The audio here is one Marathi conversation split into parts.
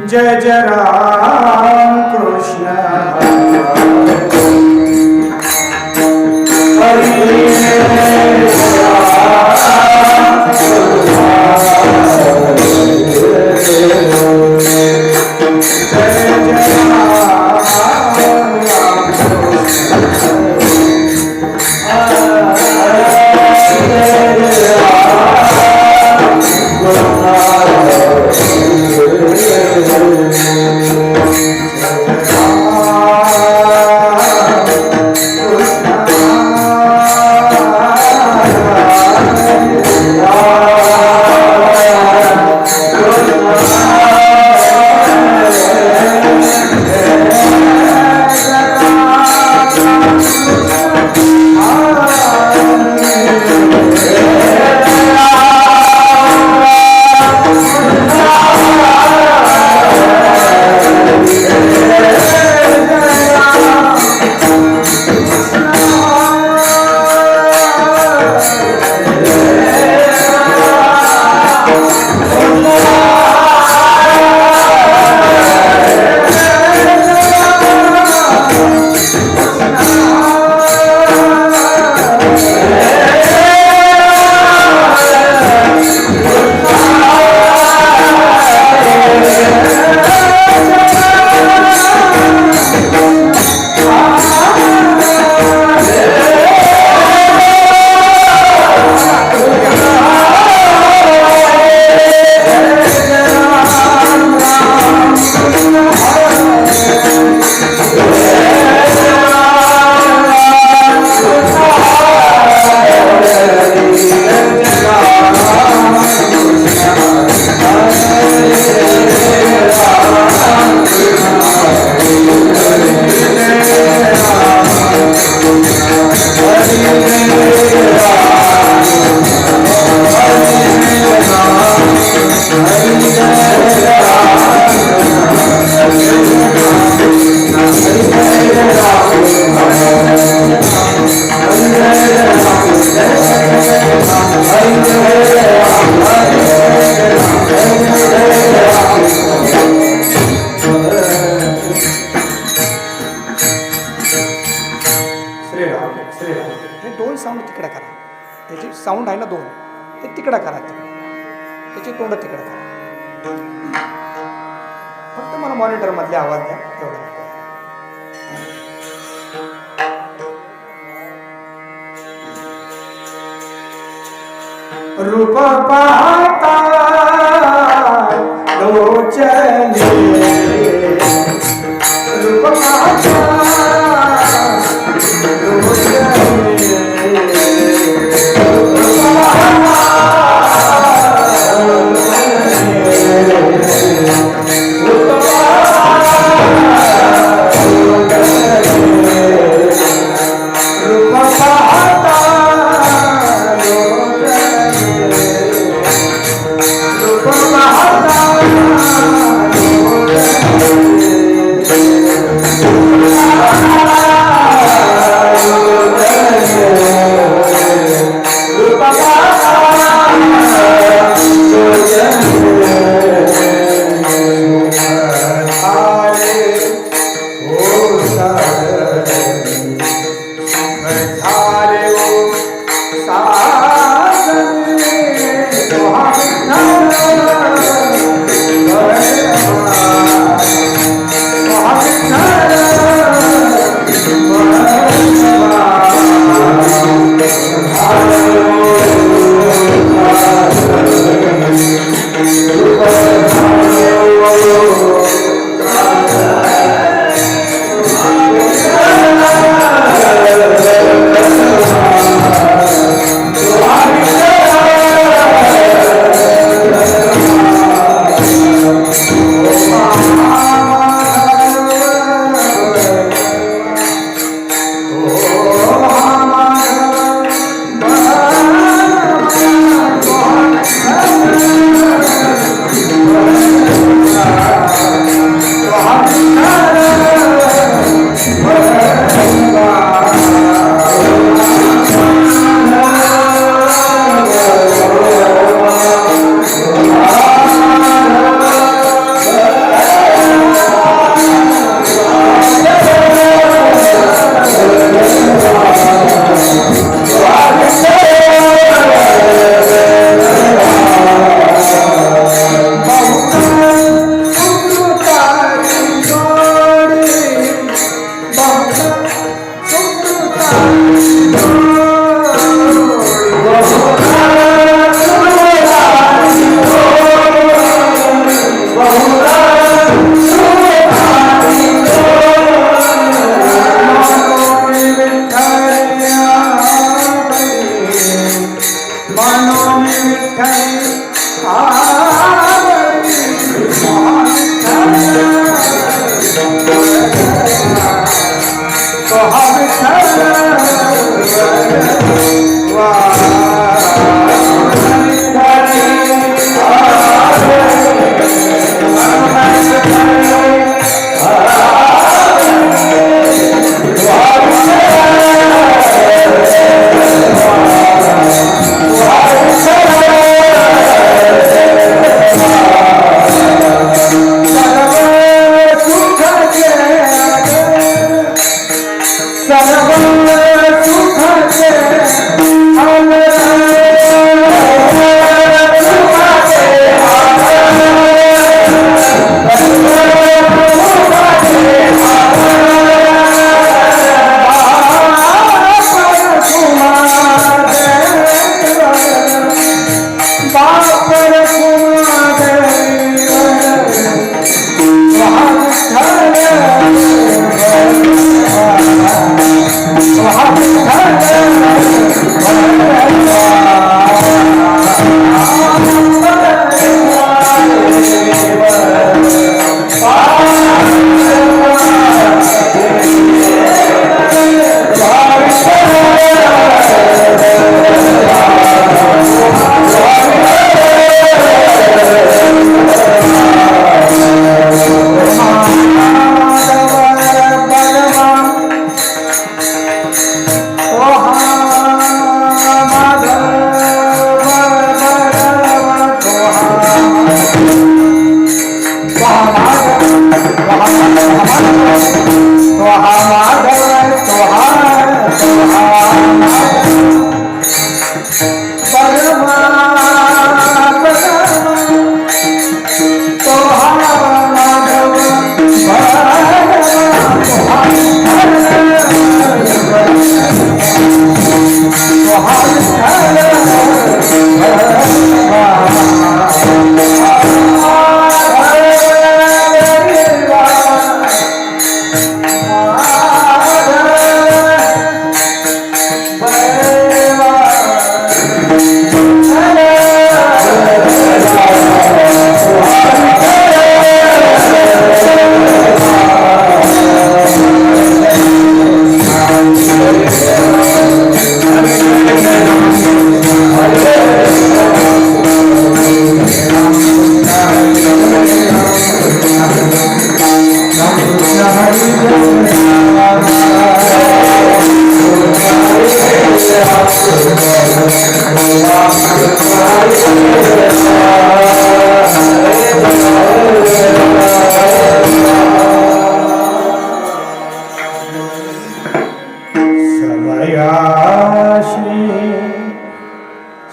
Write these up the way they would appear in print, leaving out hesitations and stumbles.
जय जय राम कृष्ण हरे साऊंड आहे ना दोन ते तिकडं करा त्याची तोंड तिकडं करा फक्त मला मॉनिटर मधले आवाज द्या तेवढं रूप पाहता लोचने रूप पाहता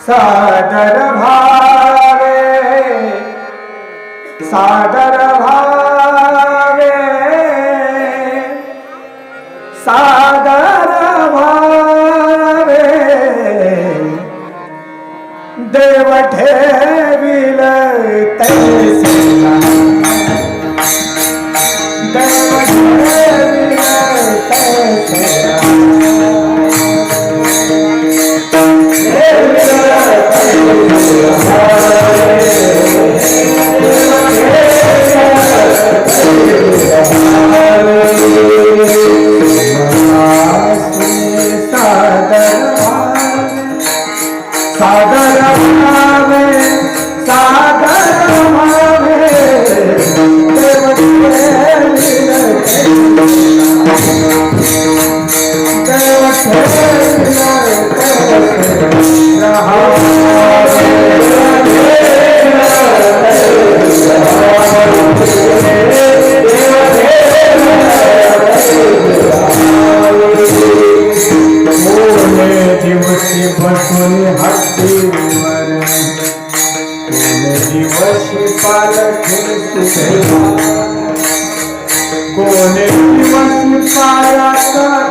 सादर भावे सादर भावे सादर भावे देव ठेविल तैसे देव ठेविल तैसे सागर भावे सागर भावे देव दिवसी बसून हत्तीवर दिवशी पालखी कोण दिवशी पायाचा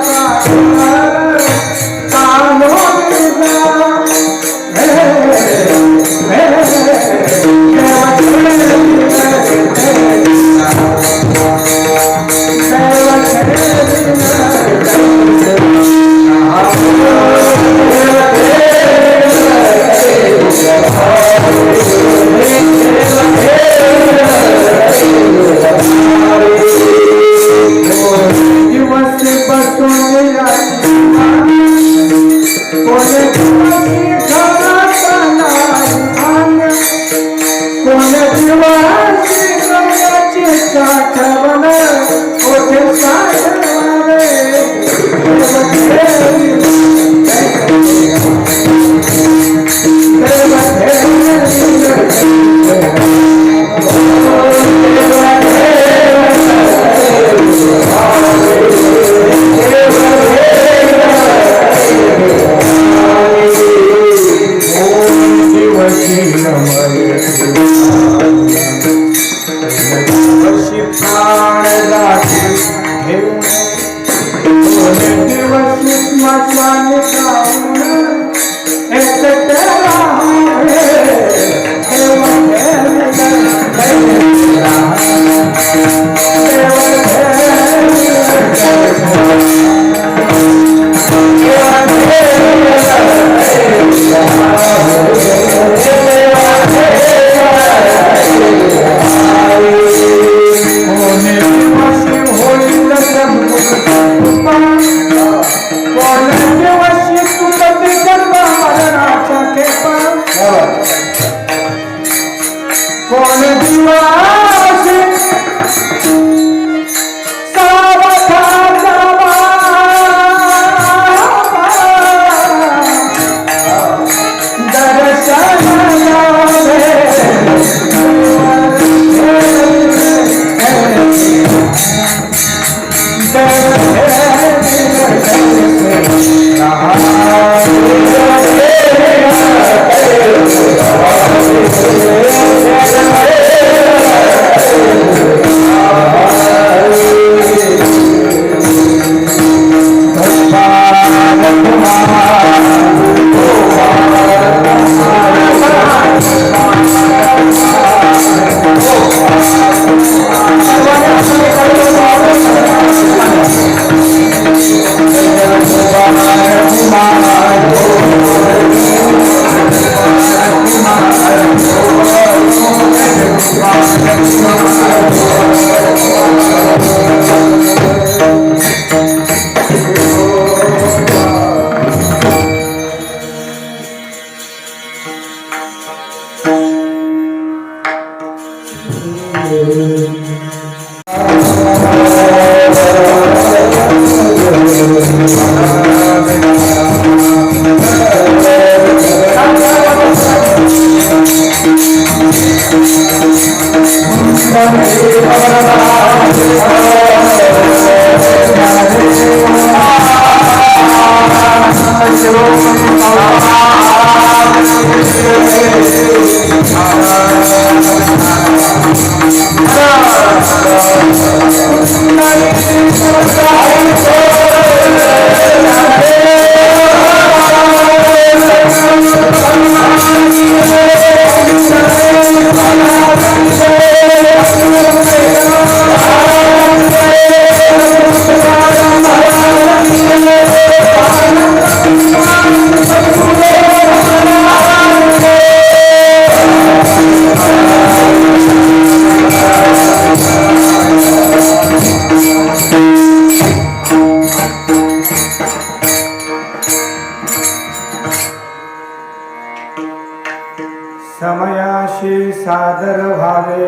समयाशी सादर व्हावे,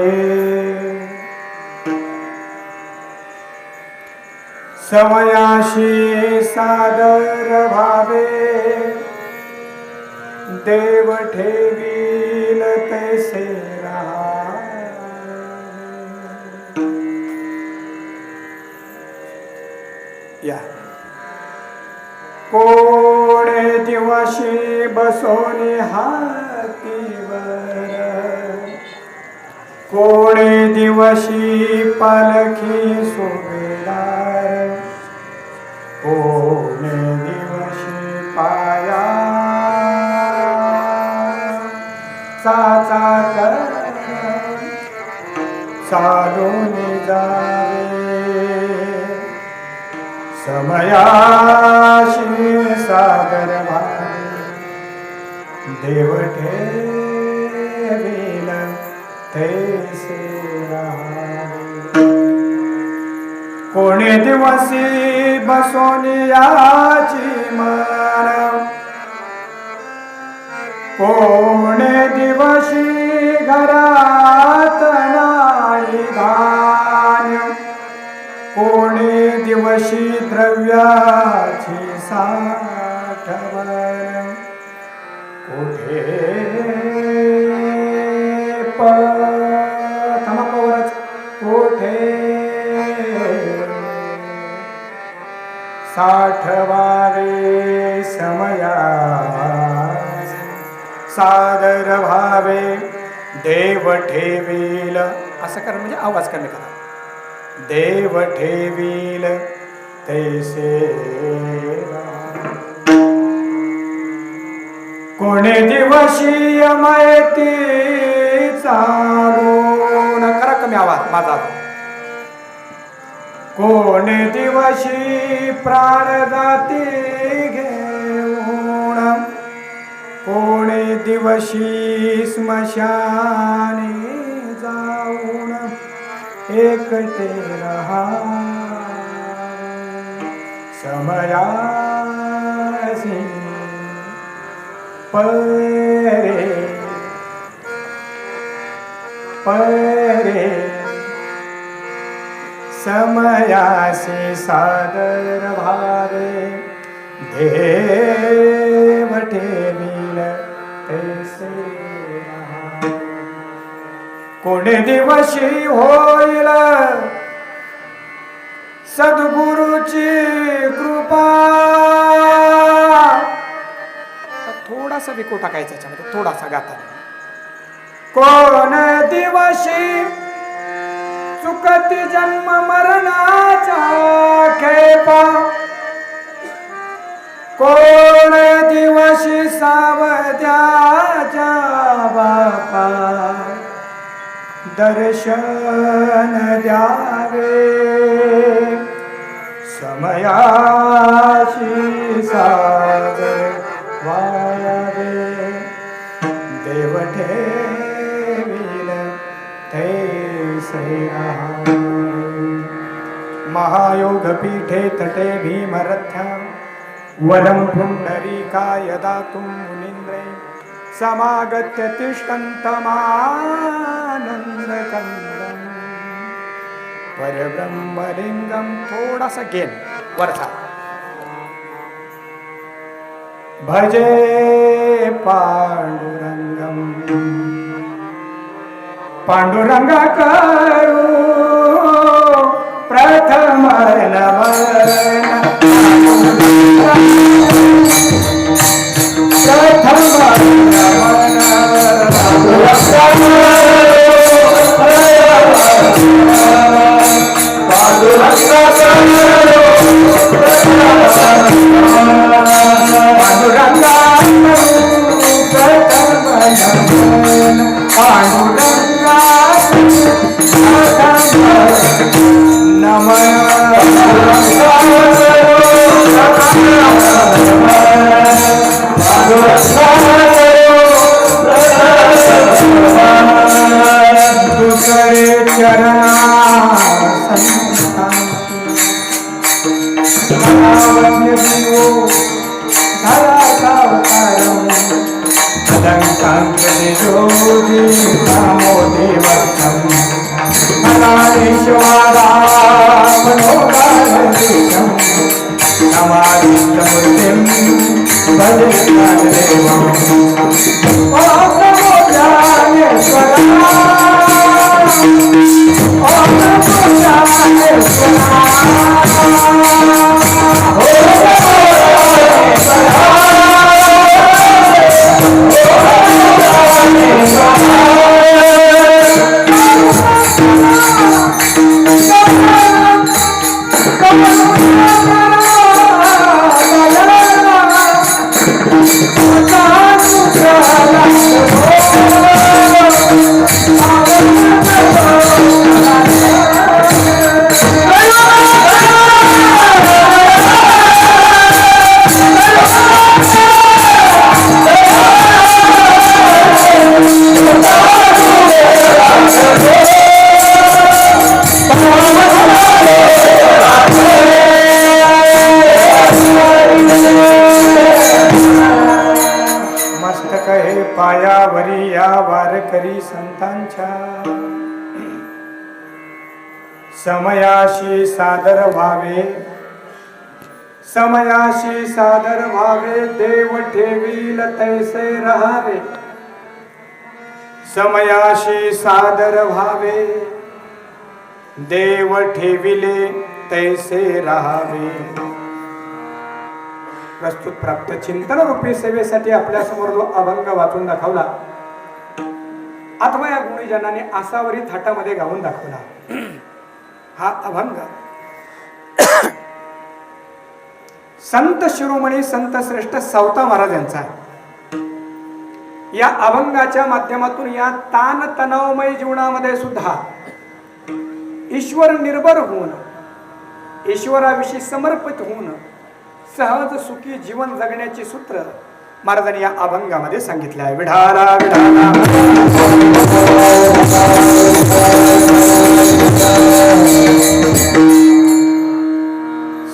समयाशी सादर व्हावे, देव ठेवील तैसे राहावे. या कोणे दिवशी बसोनी हातीवर, कोणे दिवशी पालखी सोबेदार, कोणे दिवशी पाया चाचाक चालून जावे, समयाशी सादर व्हावे, देव ठेवील तैसे राहावे. कोणे दिवशी बसोनी याची मन, कोणे दिवशी घरात नाही धान्य, कोणे दिवशी द्रव्याची साठवण, कुठे थमापवरच कुठे साठवावे, समयास सादर व्हावे, देव ठेवील. असं करा म्हणजे आवाज कमी करा. देव ठेवील तैसे कोणे दिवशी माहिती चालून, करा कमी आवाज माझा. कोणे दिवशी प्राण जाती घेऊन, कोणे दिवशी स्मशानी जाऊन एकटे रहा, समयासी परे परे, समयासी सादर व्हावे, देव ठेवील तैसे राहावे. कोणे दिवशी होईल सद्गुरूची कृपा, थोडासा विको टाकायचा याच्यामध्ये, थोडासा गाताना. कोण दिवशी चुकती जन्म मरणाचा खेपा, कोण दिवशी सावद्याच्या बापा, दर्शन द्यावे, समयाशी सादर व्हावे, देव ठेवील तैसे राहावे. महायोग पीठे तटे भीमरथ्या, वरं पुंडरीकाय दातुं मुनीन्द्रे, समागत्य तिष्ठन्तमानन्दकन्दं, परब्रह्मलिंगम. थोडासा गेन वरचा. भजे पांडुरंगम, पांडुरंगा करू प्रथम नमन, प्रथम नमन, धरा कहे पायावरी या वारकरी संतांच्या समयाशी सादर व्हावे, समयाशी सादर व्हावे, देव ठेवील तैसे राहावे, समयाशी सादर व्हावे, देव ठेविले तैसे राहावे. प्रस्तुत प्राप्त चिंतन रूपी सेवेसाठी आपल्या समोर जो अभंग वाचून दाखवला, अथवा या गुणीजनाने आसावरी थाटामध्ये गाऊन दाखवला, हा अभंग संत शिरोमणी संत श्रेष्ठ सावता महाराज यांचा आहे. या अभंगाच्या माध्यमातून या ताण तणावमय जीवनामध्ये सुद्धा ईश्वर निर्भर होऊन, ईश्वराविषयी समर्पित होऊन सहज सुखी जीवन जगण्याचे सूत्र महाराजांनी या अभंगामध्ये सांगितले आहे. विढाला विढाला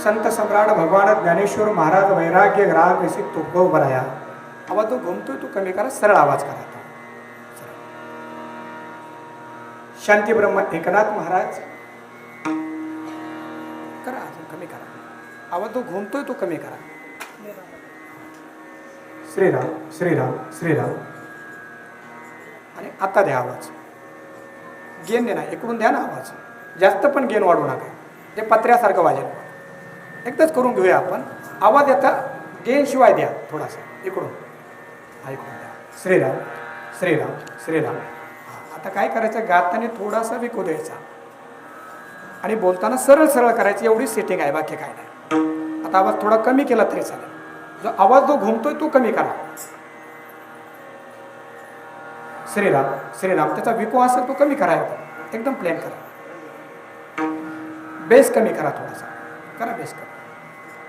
संत सम्राट भगवान ज्ञानेश्वर महाराज वैराग्य ग्राहक ऐसी तुको भराया. आवाज तो घुमतोय तो कमी करा, सरळ आवाज करा. शांती ब्रह्म एकनाथ महाराज करा, अजून कमी करा. आवाज तो घुमतोय तो कमी करा. श्रीराम श्रीराम श्रीराम. आणि आता द्या आवाज. गेन दे ना, इकडून द्या ना आवाज. जास्त पण गेन वाढवू नका, ते पत्र्यासारखं वाजेल. एकदाच करून घेऊया आपण. आवाज येता गेन शिवाय द्या थोडासा इकडून. ऐकून द्या. श्रीराम श्रीराम श्रीराम. आता काय करायचं, गाताना थोडासा विकू द्यायचा आणि बोलताना सरळ सरळ करायचं. एवढी सेटिंग आहे, बाकी काय नाही. आता आवाज थोडा कमी केला तरी चालेल. जो आवाज जो घुमतोय तो कमी करा. श्रीराम श्रीराम. त्याचा विको असेल तो कमी करा, एकदम प्लेन करा. बेस कमी करा, थोडासा करा बेस करा.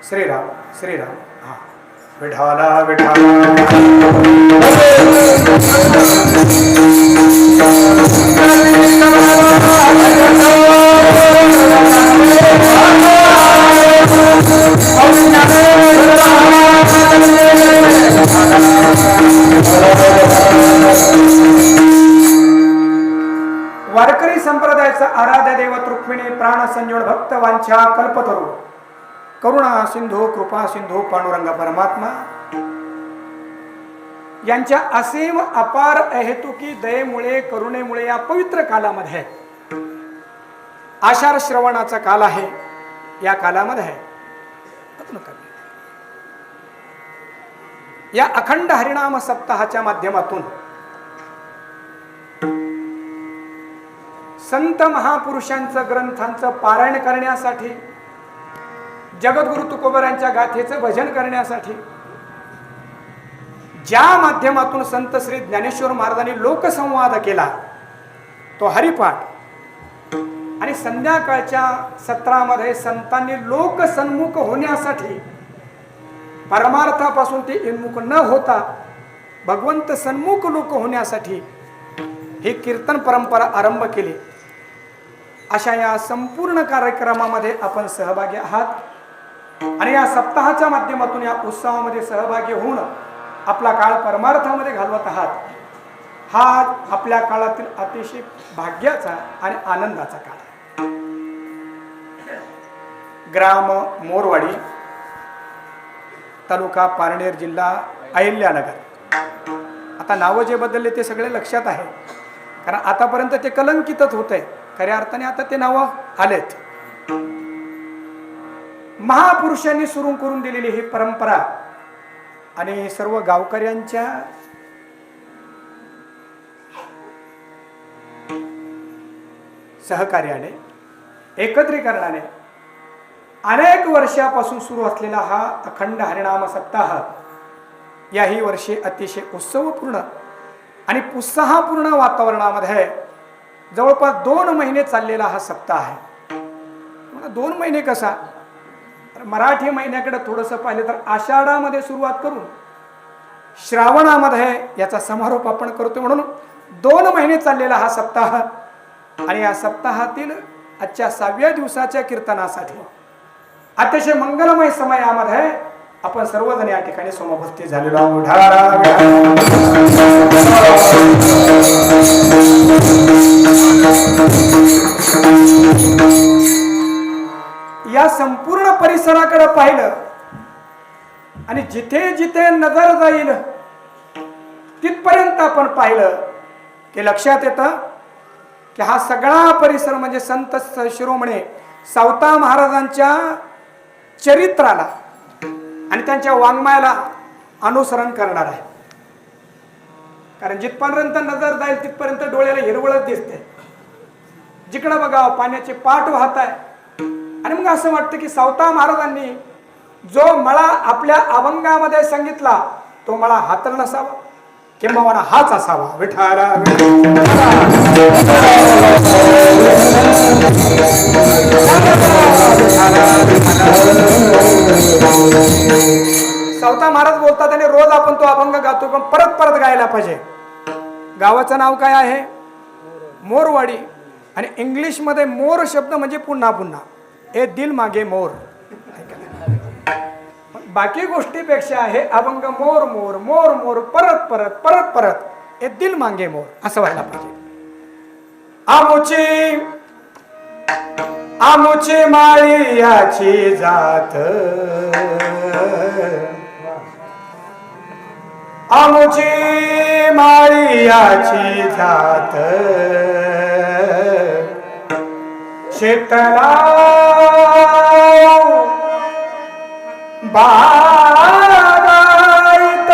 श्रीराम श्रीराम. हा. विठाला विठाला. वारकरी संप्रदायाचा आराध्य दैवत रुक्मिणी प्राण संजीवन भक्त वांछा कल्पतरू करुणा सिंधू कृपा सिंधू पांडुरंग परमात्मा यांच्या असीम अपार अहेतुकी दयेमुळे करुणेमुळे या पवित्र कालामध्ये आषाढ श्रवणाचा काल आहे. या कालामध्ये या अखंड हरिनाम सप्ताहाच्या माध्यमातून संत महापुरुषांचं ग्रंथांचं पारायण करण्यासाठी, जगद्गुरु तुकोबरांच्या गाथेचं भजन करण्यासाठी, ज्या माध्यमातून संत श्री ज्ञानेश्वर महाराजांनी लोकसंवाद केला तो हरिपाठ, आणि संध्याकाळच्या सत्रामध्ये संतांनी लोकसन्मुख होण्यासाठी परमार्थापासून ते इन्मुख न होता भगवंत सन्मुख लोक होण्यासाठी ही कीर्तन परंपरा आरंभ केली. अशा या संपूर्ण कार्यक्रमामध्ये आपण सहभागी आहात आणि या सप्ताहाच्या माध्यमातून या उत्सवामध्ये सहभागी होऊन आपला काळ परमार्थामध्ये घालवत आहात. हा आपल्या काळातील अतिशय भाग्याचा आणि आनंदाचा काळ आहे. ग्राम मोरवाडी, तालुका पारनेर, जिल्हा अहिल्यानगर. आता नावं जे बदलले ते सगळे लक्षात आहे, कारण आतापर्यंत ते कलंकितच होत आहे. खऱ्या अर्थाने आता ते नावं आलेत. महापुरुषांनी सुरू करून दिलेली ही परंपरा आणि सर्व गावकऱ्यांच्या सहकार्याने, एकत्रीकरणाने अनेक वर्षापासून सुरू असलेला हा अखंड हरिनाम सप्ताह याही वर्षी अतिशय उत्सवपूर्ण आणि उत्साहपूर्ण वातावरणामध्ये जवळपास 2 महिने चाललेला हा सप्ताह आहे. 2 महिने कसा, तर मराठी महिन्याकडे थोडंसं पाहिलं तर आषाढामध्ये सुरुवात करून श्रावणामध्ये याचा समारोप आपण करतो. म्हणून 2 महिने चाललेला हा सप्ताह. आणि या सप्ताहातील आजच्या 6व्या दिवसाच्या कीर्तनासाठी अतिशय मंगलमय समयामध्ये आपण सर्वजण या ठिकाणी समोपस्थित झालेलो आहोत. ढारा या संपूर्ण परिसराकडे पाहिलं आणि जिथे जिथे नजर जाईल तिथपर्यंत आपण पाहिलं की लक्षात येतं की हा सगळा परिसर म्हणजे संत शिरोमणी सावता महाराजांच्या चरित्राला आणि त्यांच्या वाङ्मयाला अनुसरण करणार आहे. कारण जिथपर्यंत नजर जाईल तिथपर्यंत डोळ्याला हिरवळच दिसते. जिकडं बघावं पाण्याचे पाट वाहत आहे आणि मग असं वाटतं की सावता महाराजांनी जो मळा आपल्या अभंगामध्ये सांगितला तो मळा हा तर नसावा किंवा हाच असावा. विठाला सावता महाराज बोलतात आणि रोज आपण तो अभंग गातो पण परत परत गायला पाहिजे. गावाचं नाव काय आहे? मोरवाडी. आणि इंग्लिश मध्ये मोर शब्द म्हणजे पुन्हा पुन्हा. ए दिल मागे मोर. बाकी गोष्टीपेक्षा हे अभंग मोर मोर मोर मोर परत परत परत परत ए दिल मागे मोर असं व्हायला पाहिजे. आमुची माळी याची जात आमुची माळी याची जात शेतला बागायत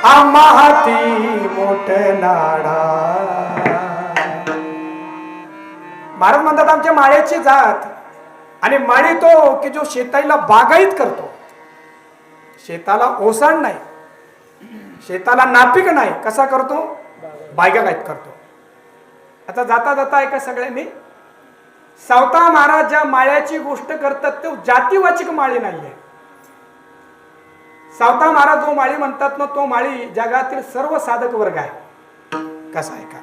आम्हा हाती मोठ नाडा. महाराज म्हणतात आमच्या माळ्याची जात आणि माळी तो की जो शेताला बागायत करतो. शेताला ओसाड नाही, शेताला नापीक नाही, कसा करतो? बागायत करतो. आता जाता जाता ऐका सगळ्यांनी, सावता महाराज ज्या माळ्याची गोष्ट करतात तो जातीवाचक माळी नाहीये. सावता महाराज जो माळी म्हणतात ना तो माळी जगातील सर्व साधक वर्ग आहे. कसा आहे का?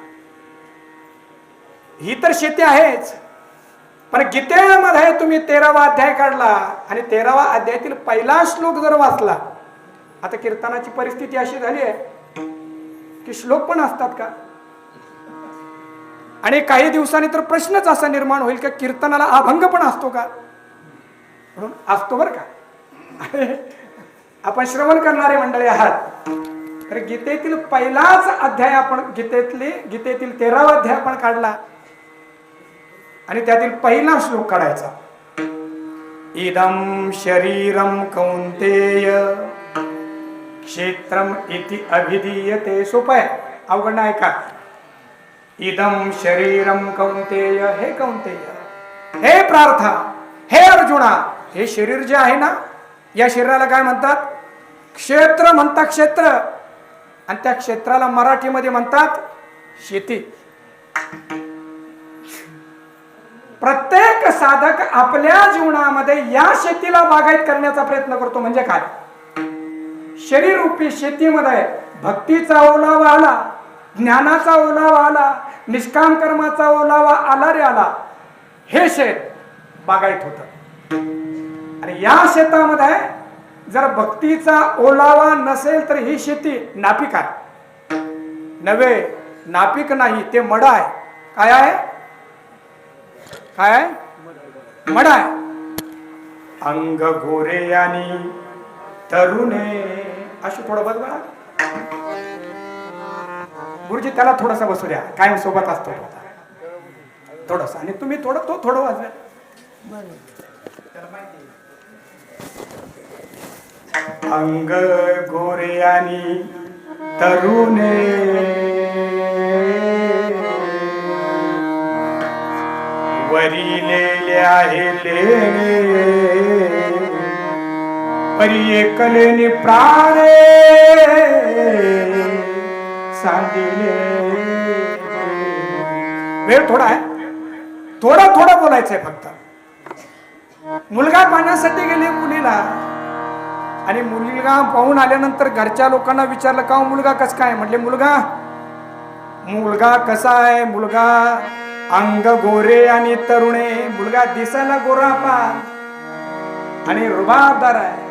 ही तर शेती आहेच, पण गीतेमध्ये तुम्ही 13वा अध्याय काढला आणि 13वा अध्यायातील पहिला श्लोक जर वाचला. आता कीर्तनाची परिस्थिती अशी झाली आहे की श्लोक पण असतात का? आणि काही दिवसांनी तर प्रश्नच असा निर्माण होईल की कीर्तनाला अभंग पण असतो का? म्हणून असतो बरं का. आपण श्रवण करणारे मंडळी आहात तर गीतेतील पहिलाच अध्याय आपण गीतेतील 13वा अध्याय आपण काढला आणि त्यातील पहिला श्लोक काढायचा. इदं शरीरम कौंतेय क्षेत्रम इति अभिधीयते. सोपं आहे, अवघड नाही का? इदं शरीरम कौंतेय, हे कौंतेय, हे प्रार्था, हे अर्जुना, हे शरीर जे आहे ना या शरीराला काय म्हणतात? क्षेत्र म्हणतात. क्षेत्र. आणि त्या क्षेत्राला मराठीमध्ये म्हणतात शेती. प्रत्येक साधक आपल्या जीवनामध्ये या शेतीला बागायत करण्याचा प्रयत्न करतो. म्हणजे काय? शरीर रूपी शेतीमध्ये भक्तीचा ओलावा आला, ज्ञानाचा ओलावा आला, निष्काम कर्माचा ओलावा आला रे आला, हे शेत बागायत होतं. आणि या शेतामध्ये जर भक्तीचा ओलावा नसेल तर ही शेती नापीक आहे. नव्हे, नापीक नाही, ते मड आहे. काय आहे? काय आहे? मड आहे. अंग गोरे आणि तरुणे. अशी थोडं बघ बघा गुरुजी, त्याला थोडासा बसू द्या, कायम सोबत असतो थोडस. आणि तुम्ही थोडं वाजवा. अंग गोरे आणि तरुणे वरिलेले आहे लेणे परी एकलेने प्राणे सांदिले. वेळ थोडा आहे, थोडं बोलायचंय फक्त. मुलगा पाहण्यासाठी गेले मुलीला आणि मुलगा पाहून आल्यानंतर घरच्या लोकांना विचारलं का मुलगा कसा काय? म्हटले मुलगा कसा आहे? मुलगा अंग गोरे आणि तरुणे. मुलगा दिसायला गोरा पा आणि रुबाबदार आहे.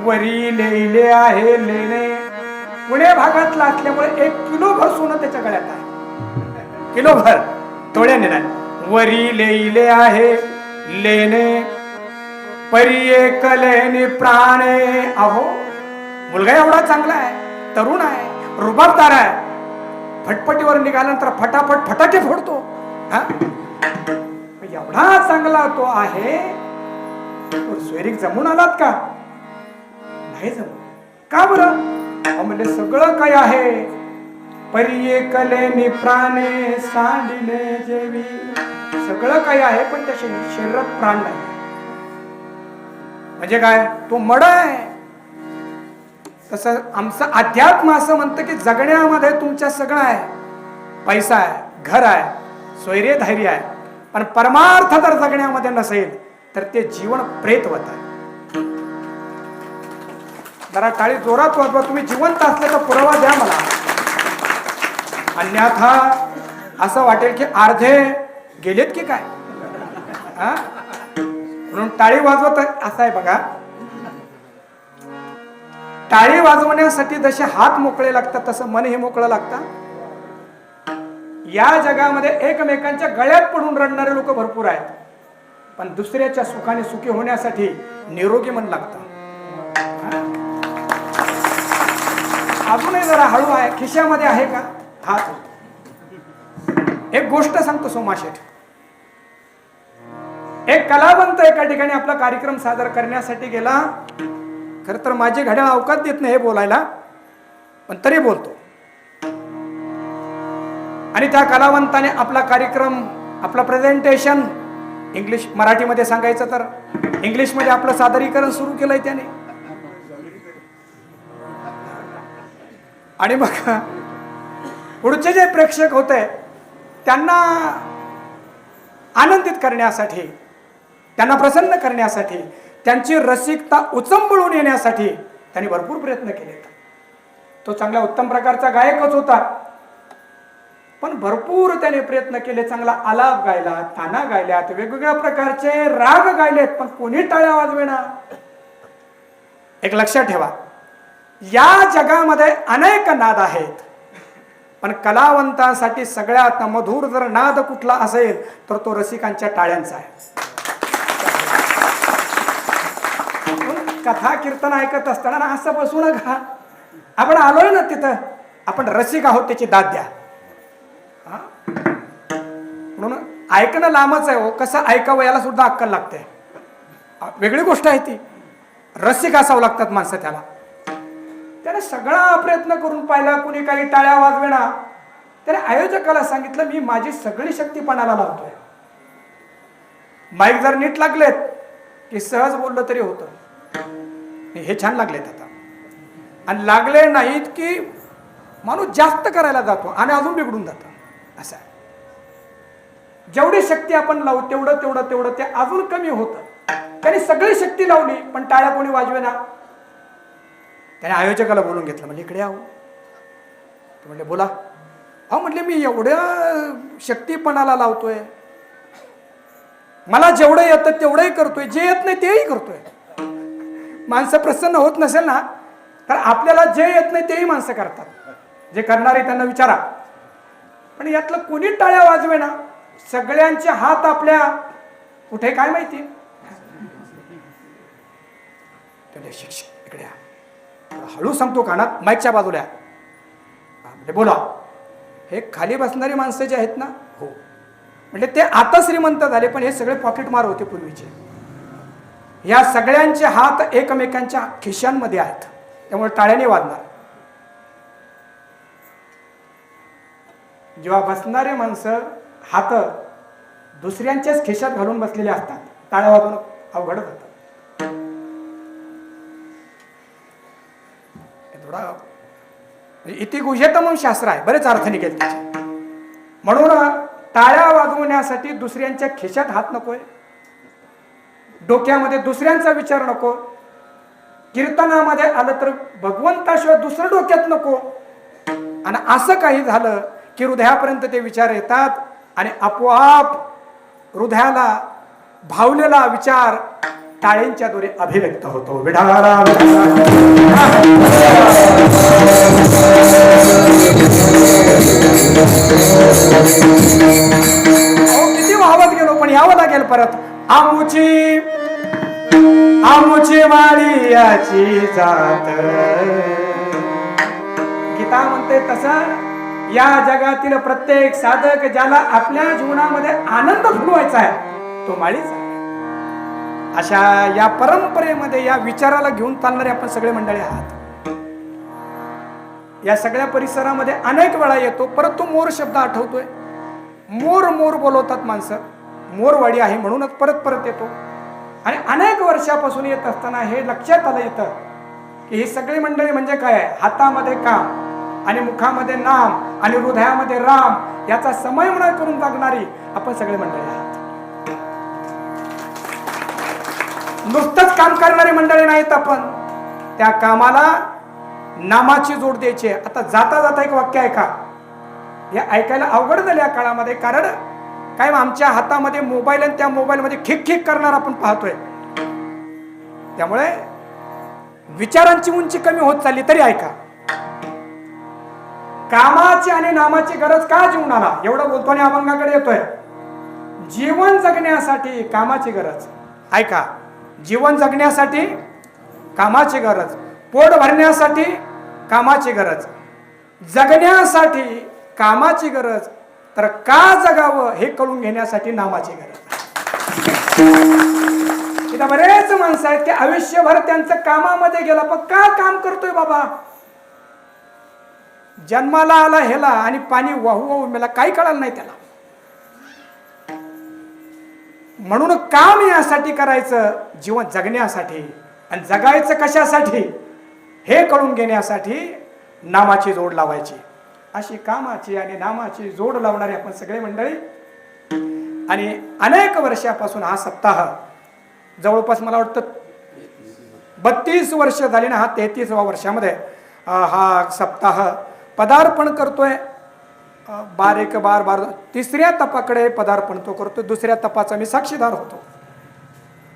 वरी लेले आहे लेणे. पुणे भागातला असल्यामुळे 1 किलोभर सोनं त्याच्या गळ्यात आहे. किलोभर, तोड्याने नाही. वरी लेले आहे लेणे परी कलेने प्राणे. अहो मुलगा एवढा चांगला आहे, तरुण आहे, रुबाबदार आहे. फटफटीवर निघाल्यानंतर फटाफट फटाके फोडतो. एवढा चांगला तो आहे. सोयरीक जमून आलात का? नाही जमून. का बरं? म्हणजे सगळं काय आहे. परी कलेने प्राणे सांडिले जेवी. सगळं काही आहे पण त्या शरीरात प्राण नाही. म्हणजे काय? तो मड आहे. तसं आमचं अध्यात्म असं म्हणतं की जगण्यामध्ये तुमच्या सगळं आहे. पैसा आहे, घर आहे, स्वैर्य धैर्य आहे. पण परमार्थ जर जगण्यामध्ये नसेल तर ते जीवन प्रेतवत आहे. जरा टाळी जोरात वाजवा. तुम्ही जिवंत असले तर पुरावा द्या मला. अन्यथा असं वाटेल की अर्धे गेलेत की काय. म्हणून टाळी वाजवत असं आहे बघा. टाळी वाजवण्यासाठी जसे हात मोकळे लागतात तसं मनही मोकळं लागतं. या जगामध्ये एकमेकांच्या गळ्यात पडून रडणारे लोक भरपूर आहेत. पण दुसऱ्याच्या सुखाने सुखी होण्यासाठी निरोगी मन लागतं. अजूनही जरा हळू आहे. खिशामध्ये आहे का हात? एक गोष्ट सांगतो सोमाशेठ. एक कलावंत एका ठिकाणी आपला कार्यक्रम सादर करण्यासाठी गेला. खर तर माझी घड्याळ अवकाश देत नाही हे बोलायला, पण तरी बोलतो. आणि त्या कलावंताने आपला कार्यक्रम, आपला प्रेझेंटेशन इंग्लिश मराठीमध्ये सांगायचं तर इंग्लिशमध्ये आपलं सादरीकरण सुरू केलंय त्याने. आणि मग पुढचे जे प्रेक्षक होते त्यांना आनंदित करण्यासाठी, त्यांना प्रसन्न करण्यासाठी, त्यांची रसिकता उचंबळून येण्यासाठी त्यांनी भरपूर प्रयत्न केले. तो चांगला उत्तम प्रकारचा गायकच होता, पण भरपूर त्याने प्रयत्न केले. चांगला आलाप गायला, ताना गायल्यात, वेगवेगळ्या प्रकारचे राग गायलेत, पण कोणी टाळ्या वाजवेना. एक लक्षात ठेवा, या जगामध्ये अनेक नाद आहेत, पण कलावंतासाठी सगळ्यात मधुर जर नाद कुठला असेल तर तो रसिकांच्या टाळ्यांचा आहे. कथा कीर्तन ऐकत असताना असं बसू नका. आपण आलोय ना तिथं, आपण रसिक आहोत, त्याची दाद द्या. म्हणून ऐकणं लांबच आहे हो. कसं ऐकावं याला सुद्धा अक्कल लागते. वेगळी गोष्ट आहे ती. रसिक असावं लागतात माणसं. त्याने सगळा प्रयत्न करून पाहिला, कुणी काही टाळ्या वाजवेना. त्याने आयोजकाला सांगितलं, मी माझी सगळी शक्ती पणाला लावतोय. माईक जर नीट लागलेत की सहज बोललं तरी होतं. हे छान लागलेत आता. आणि लागले नाहीत की माणूस जास्त करायला जातो आणि अजून बिघडून जातो. असं आहे. जेवढी शक्ती आपण लावू तेवढं तेवढं तेवढं ते अजून कमी होतं. त्याने सगळी शक्ती लावली पण टाळ्या कोणी वाजवेना. त्याने आयोजकाला बोलून घेतलं. म्हणजे इकडे आहो. ते म्हणले बोला. अहो म्हटले, मी एवढ्या शक्तीपणाला लावतोय, मला जेवढं येतं तेवढंही करतोय, जे येत नाही तेही करतोय. माणसं प्रसन्न होत नसेल ना तर आपल्याला जे येत नाही तेही माणसं करतात. जे करणारे त्यांना विचारा. पण यातलं कोणी टाळ्या वाजवेना. सगळ्यांचे हात आपल्या कुठे काय माहिती. शिक्षक इकडे हळू सांगतो कानात, माईकच्या बाजूला. म्हणजे बोला. हे खाली बसणारी माणसं जे आहेत ना, हो म्हणजे ते आता श्रीमंत झाले, पण हे सगळे पॉकेट मार होते पूर्वीचे. या सगळ्यांचे हात एकमेकांच्या खिशांमध्ये आहेत, त्यामुळे टाळ्याने वाजणार. जेव्हा बसणारे माणसं हात दुसऱ्यांच्याच खिशात घालून बसलेले असतात, टाळ्या वाजवणं अवघड होतं. थोडा इति गुह्यतम म्हणून शास्त्र आहे, बरेच अर्थ निघेल त्याचे. म्हणून टाळ्या वाजवण्यासाठी दुसऱ्यांच्या खिशात हात नकोय, डोक्यामध्ये दुसऱ्यांचा विचार नको, कीर्तनामध्ये आलं तर भगवंताशिवाय दुसरं डोक्यात नको. आणि असं काही झालं की हृदयापर्यंत ते विचार येतात आणि आपोआप हृदयाला भावलेला विचार टाळींच्या द्वारे अभिव्यक्त होतो. विढाला किती वाहवत गेलो पण यावं लागेल परत. आमुची वाणी याची जात. गीता म्हणते तसं या जगातील प्रत्येक साधक ज्याला आपल्या जीवनामध्ये आनंद फुलवायचा आहे तो माळीच आहे. अशा या परंपरेमध्ये या विचाराला घेऊन चालणारे आपण सगळे मंडळी आहात. या सगळ्या परिसरामध्ये अनेक वेळा येतो परंतु मोर शब्द आठवतोय. मोर मोर बोलवतात माणसं. मोरवाडी आहे म्हणूनच परत परत येतो. आणि अनेक वर्षापासून येत असताना हे लक्षात आलं येतं की ही सगळी मंडळी म्हणजे काय आहे, हातामध्ये काम आणि मुखामध्ये नाम आणि हृदयामध्ये राम याचा समन्वय करून जगणारी आपण सगळे मंडळी आहात. नुसतंच काम करणारी मंडळी नाहीत आपण. त्या कामाला नामाची जोड द्यायची. आता जाता जाता एक वाक्य ऐका. हे ऐकायला अवघड झालं या काळामध्ये. कारण काय आमच्या हातामध्ये मोबाईल आणि त्या मोबाईलमध्ये खिक खिक करणार आपण पाहतोय. त्यामुळे विचारांची उंची कमी होत चालली. तरी ऐका, कामाची आणि नामाची गरज का जीवनाला एवढं बोलतो आणि अभंगाकडे येतोय. जीवन जगण्यासाठी कामाची गरज. ऐका, जीवन जगण्यासाठी कामाची गरज, पोट भरण्यासाठी कामाची गरज, जगण्यासाठी कामाची गरज, तर का जगावं हे कळून घेण्यासाठी नामाची गरज. इथं बरेच माणसं आहेत की आयुष्यभर त्यांचं कामामध्ये गेलं पण का काम करतोय बाबा. जन्माला आला हेला आणि पाणी वाहू वाहू मला काही कळालं नाही त्याला. म्हणून काम यासाठी करायचं, जीवन जगण्यासाठी. आणि जगायचं कशासाठी हे कळून घेण्यासाठी नामाची जोड लावायची. अशी कामाची आणि नामाची जोड लावणारी आपण सगळे मंडळी. आणि अनेक वर्षापासून हा सप्ताह जवळपास मला वाटतं 32 वर्ष झाली ना. हा 33व्या वर्षामध्ये हा सप्ताह पदार्पण करतोय. बार तिसऱ्या तपाकडे पदार्पण तो करतो. दुसऱ्या तपाचा मी साक्षीदार होतो.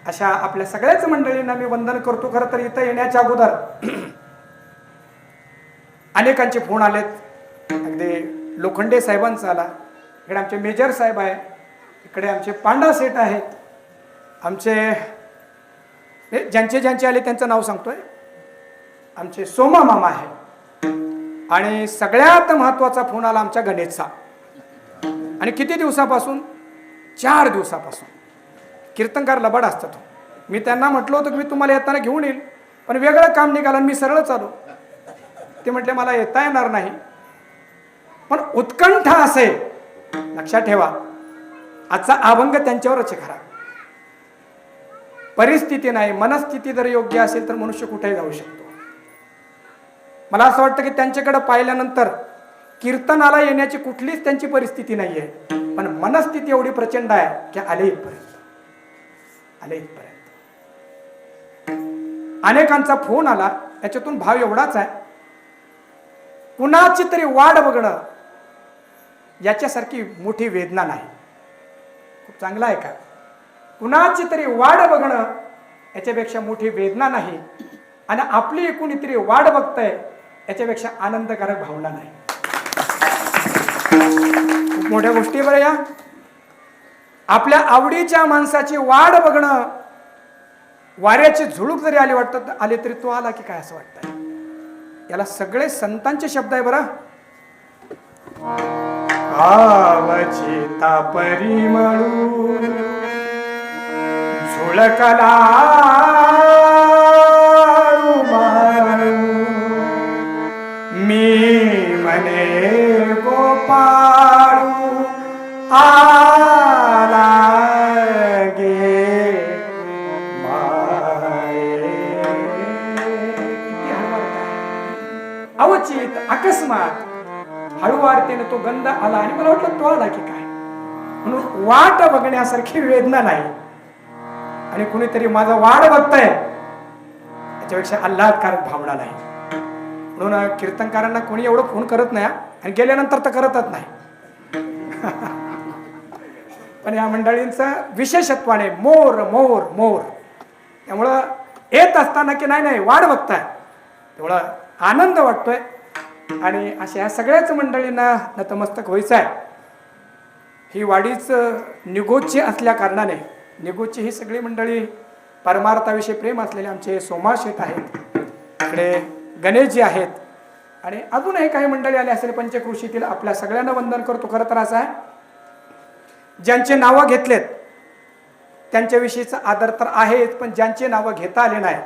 अशा आपल्या सगळ्याच मंडळींना मी वंदन करतो. खरं तर इथं येण्याच्या अगोदर अनेकांचे फोन आलेत. अगदी लोखंडे साहेबांचा आला. इकडे आमचे मेजर साहेब आहे, इकडे आमचे पांडा सेठ आहेत, आमचे ज्यांचे आले त्यांचं नाव सांगतोय. आमचे सोमा मामा आहे. आणि सगळ्यात महत्वाचा फोन आला आमच्या गणेशचा. आणि किती दिवसापासून? 4 दिवसापासून. कीर्तनकार लबाड असतात. मी त्यांना म्हटलं होतं की मी तुम्हाला येताना घेऊन येईल, पण वेगळं काम निघालं. मी सरळच आलो. ते म्हटले मला येता येणार नाही. पण उत्कंठा असे लक्षात ठेवा, आजचा अभंग त्यांच्यावरच खरा. परिस्थिती नाही, मनस्थिती जर योग्य असेल तर मनुष्य कुठेही जाऊ शकतो. मला असं वाटतं की त्यांच्याकडे पाहिल्यानंतर कीर्तनाला येण्याची कुठलीच त्यांची परिस्थिती नाहीये, पण मनस्थिती एवढी प्रचंड आहे की आले इथपर्यंत. अनेकांचा फोन आला. याच्यातून भाव एवढाच आहे, कुणाची तरी वाढ बघणं याच्यासारखी मोठी वेदना नाही. खूप चांगला आहे का? कुणाची तरी वाढ बघणं याच्यापेक्षा मोठी वेदना नाही. आणि आपली कुणीतरी वाढ बघतंय याच्यापेक्षा आनंदकारक भावना नाही. खूप मोठ्या गोष्टी बरं या. आपल्या आवडीच्या माणसाची वाढ बघणं, वाऱ्याची झुळूक जरी आली तरी तो आला की काय असं वाटतंय. याला सगळे संतांचे शब्द आहे बरं. आवचिता परिमळू झुळकला मी मने गोपाळू आला गे अवचित अकस्मात हळूवारतेने तो गंध आला आणि मला वाटलं तो आला की काय. म्हणून वाट बघण्यासारखी वेदना नाही. आणि कुणीतरी माझा वाट बघताय याच्यापेक्षा आल्हादकारक भावना नाही. म्हणून कीर्तनकारांना कोणी एवढं फोन करत नाही आणि गेल्यानंतर तर करतच नाही. पण या मंडळींचं विशेषत्वाने मोर मोर मोर त्यामुळं येत असताना की नाही नाही वाट बघताय तेवढा आनंद वाटतोय. आणि अशा ह्या सगळ्याच मंडळींना नतमस्तक व्हायचं आहे. ही वाडीच निगोची असल्या कारणाने निगोची ही सगळी मंडळी परमार्थाविषयी प्रेम असलेले आमचे सोमाशेठ आहेत, इकडे गणेशजी आहेत आणि अजूनही काही मंडळी आले असेल पंचकृषीतील. आपल्या सगळ्यांना वंदन करतो. खरं तर असं आहे, ज्यांचे नावं घेतलेत त्यांच्याविषयीचा आदर तर आहेच, पण ज्यांचे नावं घेता आले नाही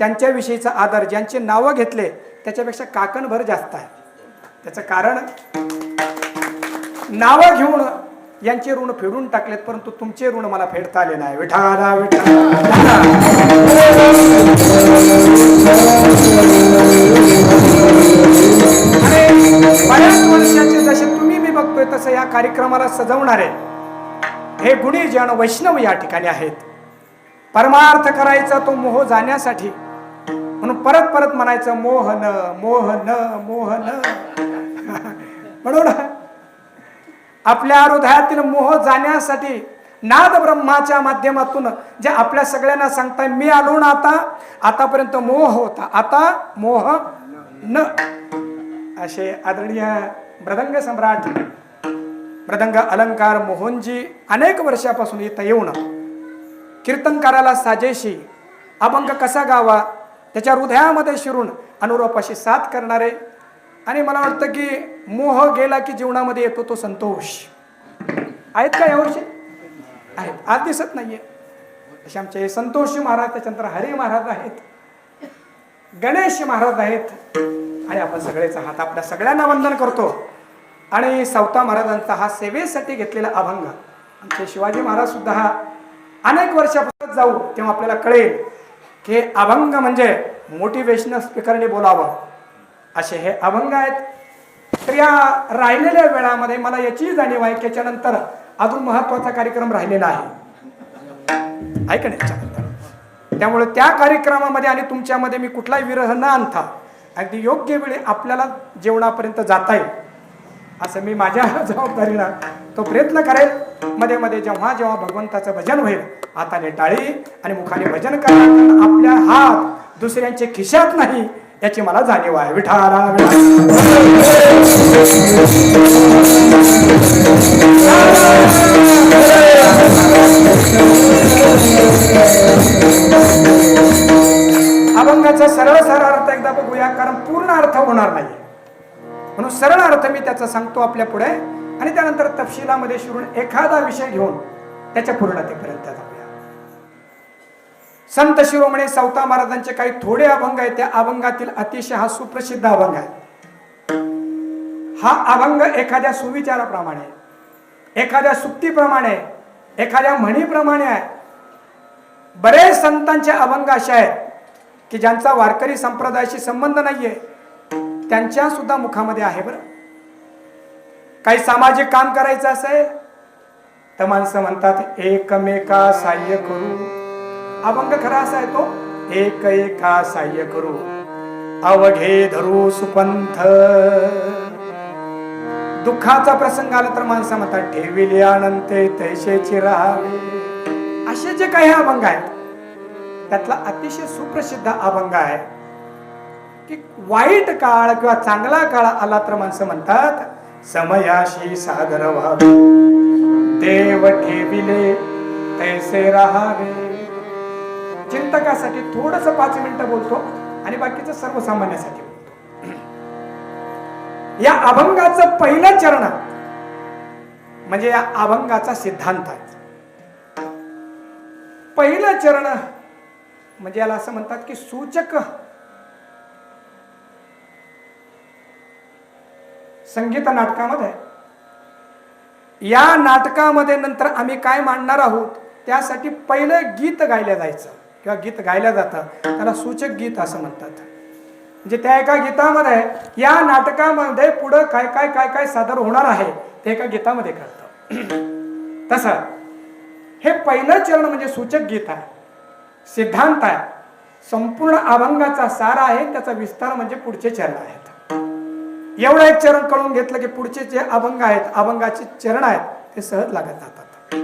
त्यांच्याविषयीचा आदर, ज्यांचे नावं घेतले त्याच्यापेक्षा काकणभर जास्त आहे. त्याचं कारण नावं घेऊन यांचे ऋण फेडून टाकलेत, परंतु तुमचे ऋण मला फेडता आले नाही. विठाला विठाला. बऱ्याच वर्षाचे जसे तुम्ही मी बघतोय तसं या कार्यक्रमाला सजवणारे हे गुणी जन वैष्णव या ठिकाणी आहेत. परमार्थ करायचा तो मोह जाण्यासाठी म्हणून परत परत म्हणायचं मोहन मोहन मोहन. म्हणून आपल्या हृदयातील मोह जाण्यासाठी नाद ब्रह्माच्या माध्यमातून जे आपल्या सगळ्यांना सांगताय, मी आलो ना आता, आतापर्यंत मोह होता, आता मोह न. असे आदरणीय मृदंग सम्राट मृदंग अलंकार मोहनजी अनेक वर्षापासून इथं येऊन कीर्तनकाराला साजेशी अभंग कसा गावा त्याच्या हृदयामध्ये शिरून अनुरूपाशी साथ करणारे. आणि मला वाटतं की मोह गेला की जीवनामध्ये येतो तो संतोष. आहेत का यावर्षी? आहेत. आज दिसत नाहीये. असे आमचे संतोषजी महाराज, त्याच्यानंतर हरी महाराज आहेत, गणेश महाराज आहेत आणि आपण सगळेच आहात. आपल्या सगळ्यांना वंदन करतो. आणि सावता महाराजांचा हा सेवेसाठी घेतलेला अभंग, आमचे शिवाजी महाराज सुद्धा हा अनेक वर्षापर्यंत जाऊ तेव्हा आपल्याला कळेल की अभंग म्हणजे मोटिवेशनल स्पीकरने बोलावं असे हे अभंग आहेत. तर या राहिलेल्या वेळामध्ये मला याची जाणीव आहे की याच्यानंतर अजून महत्वाचा कार्यक्रम राहिलेला आहे, ऐका ना याच्यानंतर. त्यामुळे त्या कार्यक्रमामध्ये आणि तुमच्यामध्ये मी कुठलाही विरह न आणता अगदी योग्य वेळी आपल्याला जेवणापर्यंत जाता येईल असं मी माझ्या जबाबदारीनं तो प्रयत्न करेल. मध्ये मध्ये जेव्हा जेव्हा भगवंताचं भजन होईल हाताने टाळी आणि मुखाने भजन करा. आपल्या हात दुसऱ्यांच्या खिशात नाही याची मला जाणीव आहे. विठाला अभंगाचा सरळ सरळ अर्थ एकदा बघूया, कारण पूर्ण अर्थ होणार नाही म्हणून सरळ अर्थ मी त्याचा सांगतो आपल्या पुढे आणि त्यानंतर तपशिलामध्ये शिरून एखादा विषय घेऊन त्याच्या पूर्णतेपर्यंत जाऊया. संत शिरोमणी सावता महाराजांचे काही थोडे अभंग आहेत. त्या अभंगातील अतिशय हा सुप्रसिद्ध अभंग आहे. हा अभंग एखाद्या सुविचाराप्रमाणे, एखाद्या सुक्तीप्रमाणे, एखाद्या म्हणीप्रमाणे आहे. बरेच संतांचे अभंग असे आहेत की ज्यांचा वारकरी संप्रदायाशी संबंध नाहीये त्यांच्या सुद्धा मुखामध्ये आहे. बरं, काही सामाजिक काम करायचं असेल तर माणसं म्हणतात एकमेका साह्य करू. अभंग खरा असा आहे तो, एक एका साह्य करू अवघे धरू सुपंथ. दुःखाचा प्रसंग आला तर माणसं म्हणतात ठेविले अनंते तैसेची राहावे. असे जे काही अभंग आहेत त्यातला अतिशय सुप्रसिद्ध अभंग आहे की वाईट काळ किंवा चांगला काळ आला तर माणसं म्हणतात समयाशी सादर व्हावे, देव ठेविले तैसे राहावे. चिंतकासाठी थोडस 5 मिनिटं बोलतो आणि बाकीचं सर्वसामान्यासाठी बोलतो. या अभंगाचं पहिलं चरण म्हणजे या अभंगाचा सिद्धांत आहे. पहिलं चरण म्हणजे याला असं म्हणतात की सूचक संगीत नाटकामध्ये. या नाटकामध्ये नंतर आम्ही काय मांडणार आहोत त्यासाठी पहिलं गीत गायलं जायचं किंवा गीत गायलं जातं, त्याला सूचक गीत असं म्हणतात. म्हणजे त्या एका गीतामध्ये या नाटकामध्ये पुढं काय काय काय काय सादर होणार आहे ते एका गीतामध्ये कळतं. तसं हे पहिलं चरण म्हणजे सूचक गीत आहे, सिद्धांत आहे, संपूर्ण अभंगाचा सार आहे. त्याचा विस्तार म्हणजे पुढचे चरण आहेत. एवढं एक चरण कळून घेतलं की पुढचे जे अभंग आहेत, अभंगाचे चरण आहेत ते सहज लागत जातात.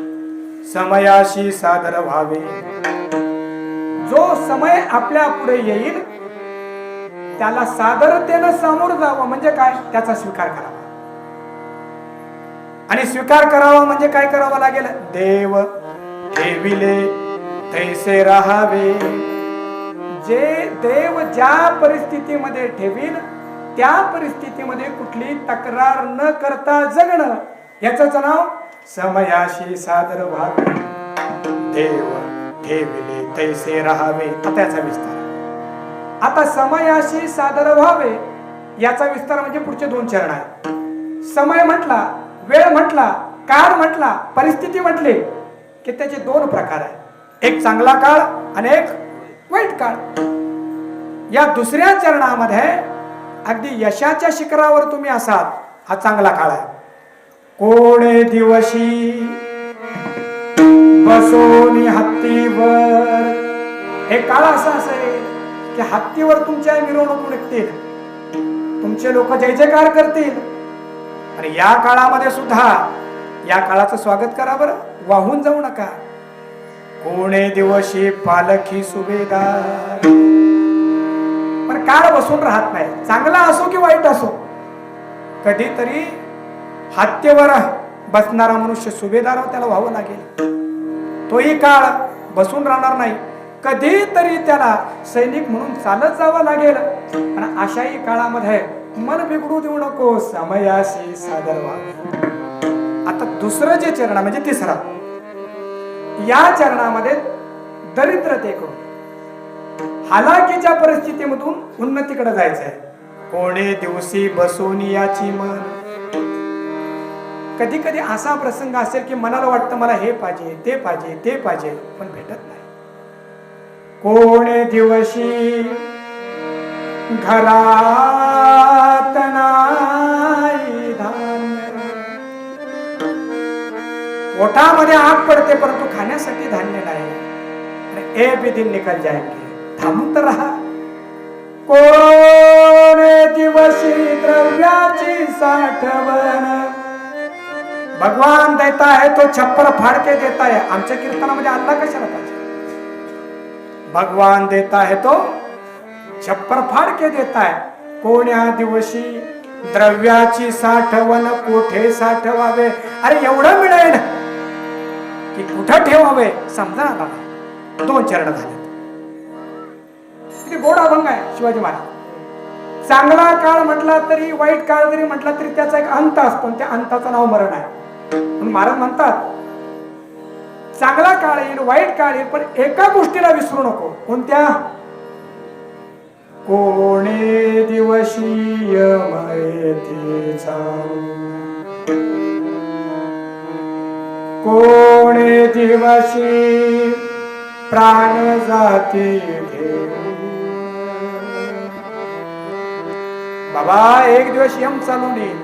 समयाशी सादर व्हावे जो समय आपल्या पुढे येईल त्याला सादरतेनं सामोरं जावं म्हणजे काय, त्याचा स्वीकार करावा. आणि स्वीकार करावा म्हणजे काय करावं लागेल, देव ठेविले तैसे राहावे. जे देव ज्या परिस्थितीमध्ये ठेवील त्या परिस्थितीमध्ये कुठली तक्रार न करता जगणं, याच नाव समयाशी सादर व्हावे. देव ठेविले तैसे राहावे. आता याचा विस्तार, आता समयाशी सादर व्हावे याचा विस्तार म्हणजे पुढचे 2 चरण आहेत. समय म्हटला, वेळ म्हटला, काळ म्हटला, परिस्थिती म्हटली की त्याचे 2 प्रकार आहेत. एक चांगला काळ आणि एक वाईट काळ. या दुसऱ्या चरणामध्ये अगदी यशाच्या शिखरावर तुम्ही असाल, हा चांगला काळ आहे. कोणे दिवशी बसोनी हत्तीवर. हे काळ असा असेल की हत्तीवर तुमच्या मिरवणूक निघतील, तुमचे लोक जय जयकार करतील. आणि या काळामध्ये सुद्धा या काळाचं स्वागत करा बरं, वाहून जाऊ नका. कोणे दिवशी पालखी सुभेदार. पण काळ बसून राहत नाही, चांगला असो की वाईट असो. कधीतरी हत्तीवर बसणारा मनुष्य सुभेदार त्याला व्हावं लागेल. तोही काळ बसून राहणार नाही, कधीतरी त्याला सैनिक म्हणून चालत जावं लागेल. आणि अशाही काळामध्ये मन बिघडू देऊ नको, समयाशी सादर व्हा. आता दुसरं जे चरण म्हणजे तिसरा, या चरणामध्ये दरिद्रतेकडून हालाकीच्या परिस्थितीमधून उन्नतीकडे जायचं आहे. कोणे दिवशी बसून याची मन. कधी कधी असा प्रसंग असेल की मनाला वाटतं मला हे पाहिजे, ते पाहिजे, ते पाहिजे, पण भेटत नाही. कोणे दिवशी घरात नाही धान्य. पोटामध्ये आग पडते परंतु खाण्यासाठी धान्य नाही. ए भी दिन निकल जाएंगे, थांबून तर राहा. कोणे दिवशी द्रव्याची साठवण. भगवान देता है तो छप्पर फाड़ के देता है. आमच्या कीर्तनामध्ये अल्लाह कशाला पाहिजे. भगवान देता है तो छप्पर फाड़ के देता है. कोण्या दिवशी द्रव्याची साठवण कोठे साठवावे. अरे एवढं मिळेल की कुठं ठेवावे समजा आला नाही. 2 चरण झाले. किती गोड अभंग आहे शिवाजी महाराज. चांगला काळ म्हटला तरी, वाईट काळ जरी म्हटला तरी त्याचा एक अंत असतो, त्या अंताचं नाव मरण आहे. म्हणून महाराज म्हणतात चांगला काळ येईल, वाईट काळ येईल, पण एका गोष्टीला विसरू नको. कोणत्या. कोणे दिवशी यमयेचा. कोणे दिवशी प्राण जाती घेऊ. बाबा एक दिवस यम चालून येईल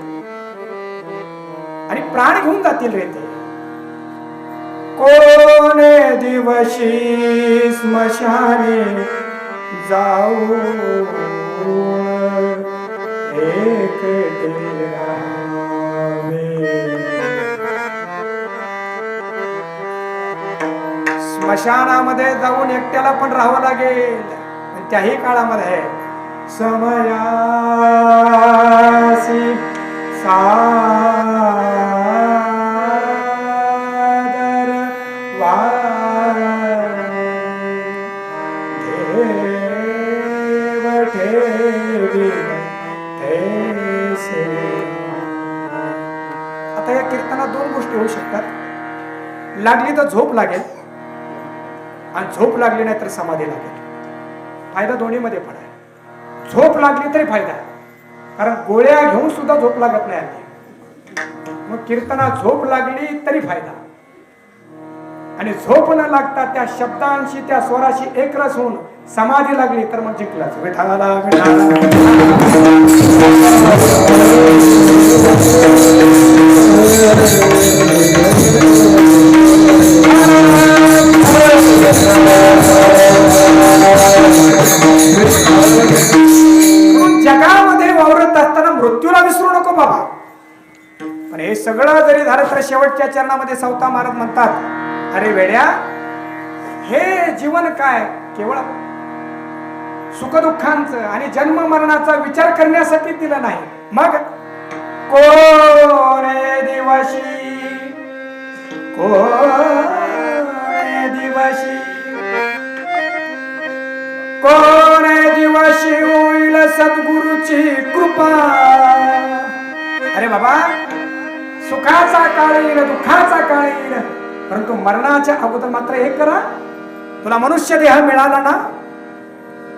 आणि प्राण घेऊन जातील रे ते. कोणे दिवशी स्मशानी जाऊ एकटे राहावे. स्मशानामध्ये जाऊन एकट्याला पण राहावं लागेल. त्याही काळामध्ये समयासी सादर देव ठेवी तैसे. आता या कीर्तनात 2 गोष्टी होऊ शकतात. लागली तर झोप लागेल आणि झोप लागली नाही तर समाधी लागेल. फायदा दोन्हीमध्ये पण आहे. झोप लागली तरी फायदा आहे, कारण गोळ्या घेऊन सुद्धा झोप लागत नाही आधी. मग कीर्तनात झोप लागली तरी फायदा. आणि झोप न लागता त्या शब्दांशी त्या स्वराशी एकरस होऊन समाधी लागली तर मग जिंकलाच. विठाला जगामध्ये वावरत असताना मृत्यूला विसरू नको बाबा. पण हे सगळं जरी झालं तर शेवटच्या चरणामध्ये सावता महाराज म्हणतात, अरे वेड्या हे जीवन काय केवळ सुखदुःखांचं आणि जन्म मरणाचा विचार करण्यासाठी दिलं नाही. मग कोणे दिवशी होईल सद्गुरूची कृपा. अरे बाबा, सुखाचा काळ येईल, दुःखाचा काळ येईल, परंतु मरणाच्या अगोदर मात्र एक करा, तुला मनुष्य देह मिळाला ना,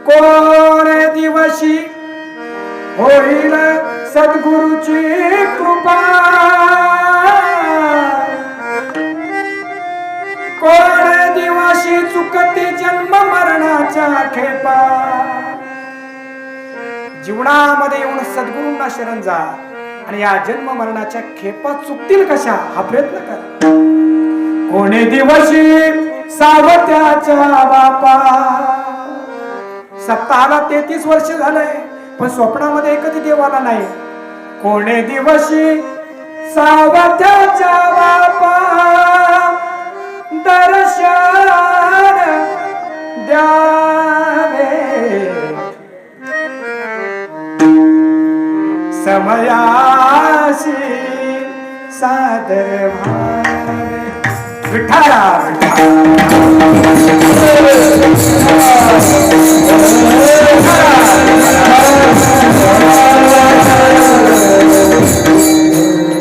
कोण दिवशी होईल सद्गुरूची कृपा, कोण दिवशी चुकते जन्म मरणाच्या खेपा. जीवनामध्ये येऊन सद्गुरूंना शरण जा आणि या जन्म मरणाच्या खेपा चुकतील कशा हा प्रयत्न करा. कोणी दिवशी सावत्याच्या बापा, सप्ताहाला 33 वर्ष झालंय पण स्वप्नामध्ये कधी देव आला नाही. कोणे दिवशी सावत्याच्या बापा दर्शन द्यावे, समयाशी सादर भावे. विठाला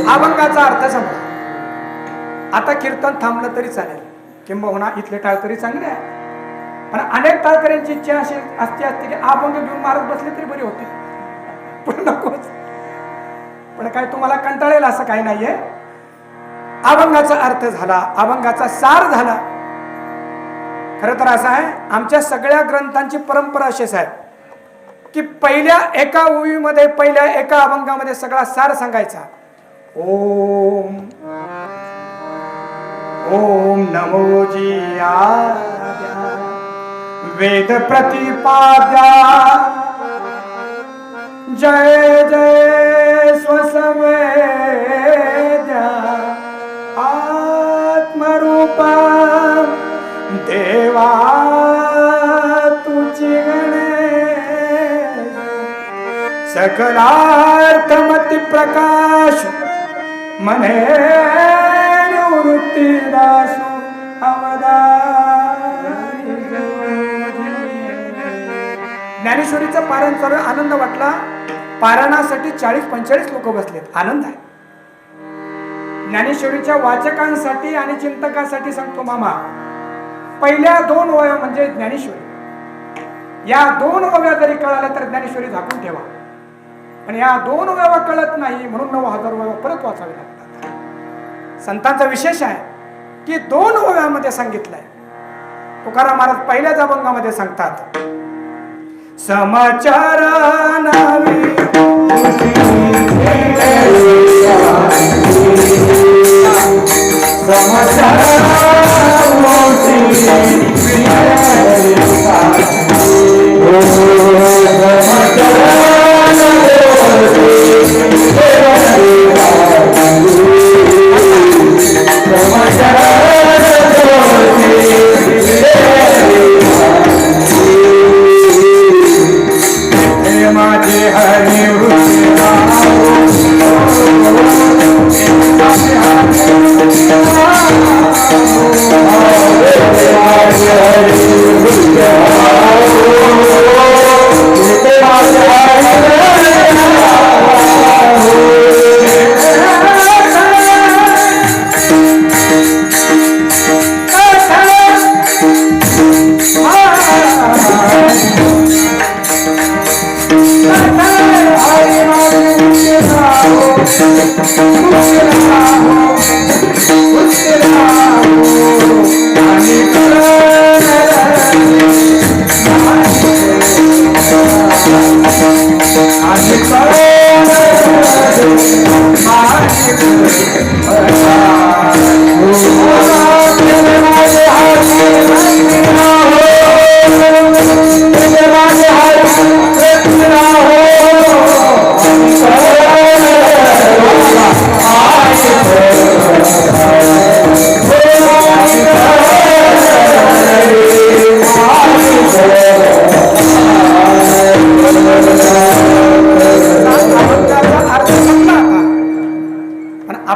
अभंगाचा अर्थ समजा. आता कीर्तन थांबलं तरी चालेल, किंबहुना इथले टाळकरी चांगले आहे, पण अनेक टाळकऱ्यांची इच्छा अशी असते की अभंग घेऊन मारत बसले तरी बरी होते, पण नकोच. पण काय तुम्हाला कंटाळेल असं काही नाहीये. अभंगाचा अर्थ झाला, अभंगाचा सार झाला. खरं तर असं आहे, आमच्या सगळ्या ग्रंथांची परंपरा अशीच आहे की पहिल्या एका ओवीमध्ये, पहिल्या एका अभंगामध्ये सगळा सार सांगायचा. ओम ओम नमो जिया वेद प्रतिपाद्या, जय जय स्वसवेद्या आत्मरूपा देवा तुझी गणेश, सकलार्थमती प्रकाश मने निवृत्ती दासु अवदारी. ज्ञानेश्वरीचं पारायण चालू, आनंद वाटला. पारायणासाठी 40-45 लोक बसलेत, आनंद आहे. ज्ञानेश्वरीच्या वाचकांसाठी आणि चिंतकांसाठी सांगतो मामा, पहिल्या 2 ओव्या म्हणजे ज्ञानेश्वरी, या 2 ओव्या जरी कळाल्या तर ज्ञानेश्वरी झाकून ठेवा. पण या 2 ओव्या कळत नाही म्हणून 9,000 ओव्या परत वाचावे लागतात. संतांचा विशेष आहे की 2 ओव्यामध्ये सांगितलंय. तुकाराम महाराज पहिल्याच अभंगामध्ये सांगतात, समाचार नावी माझे हरी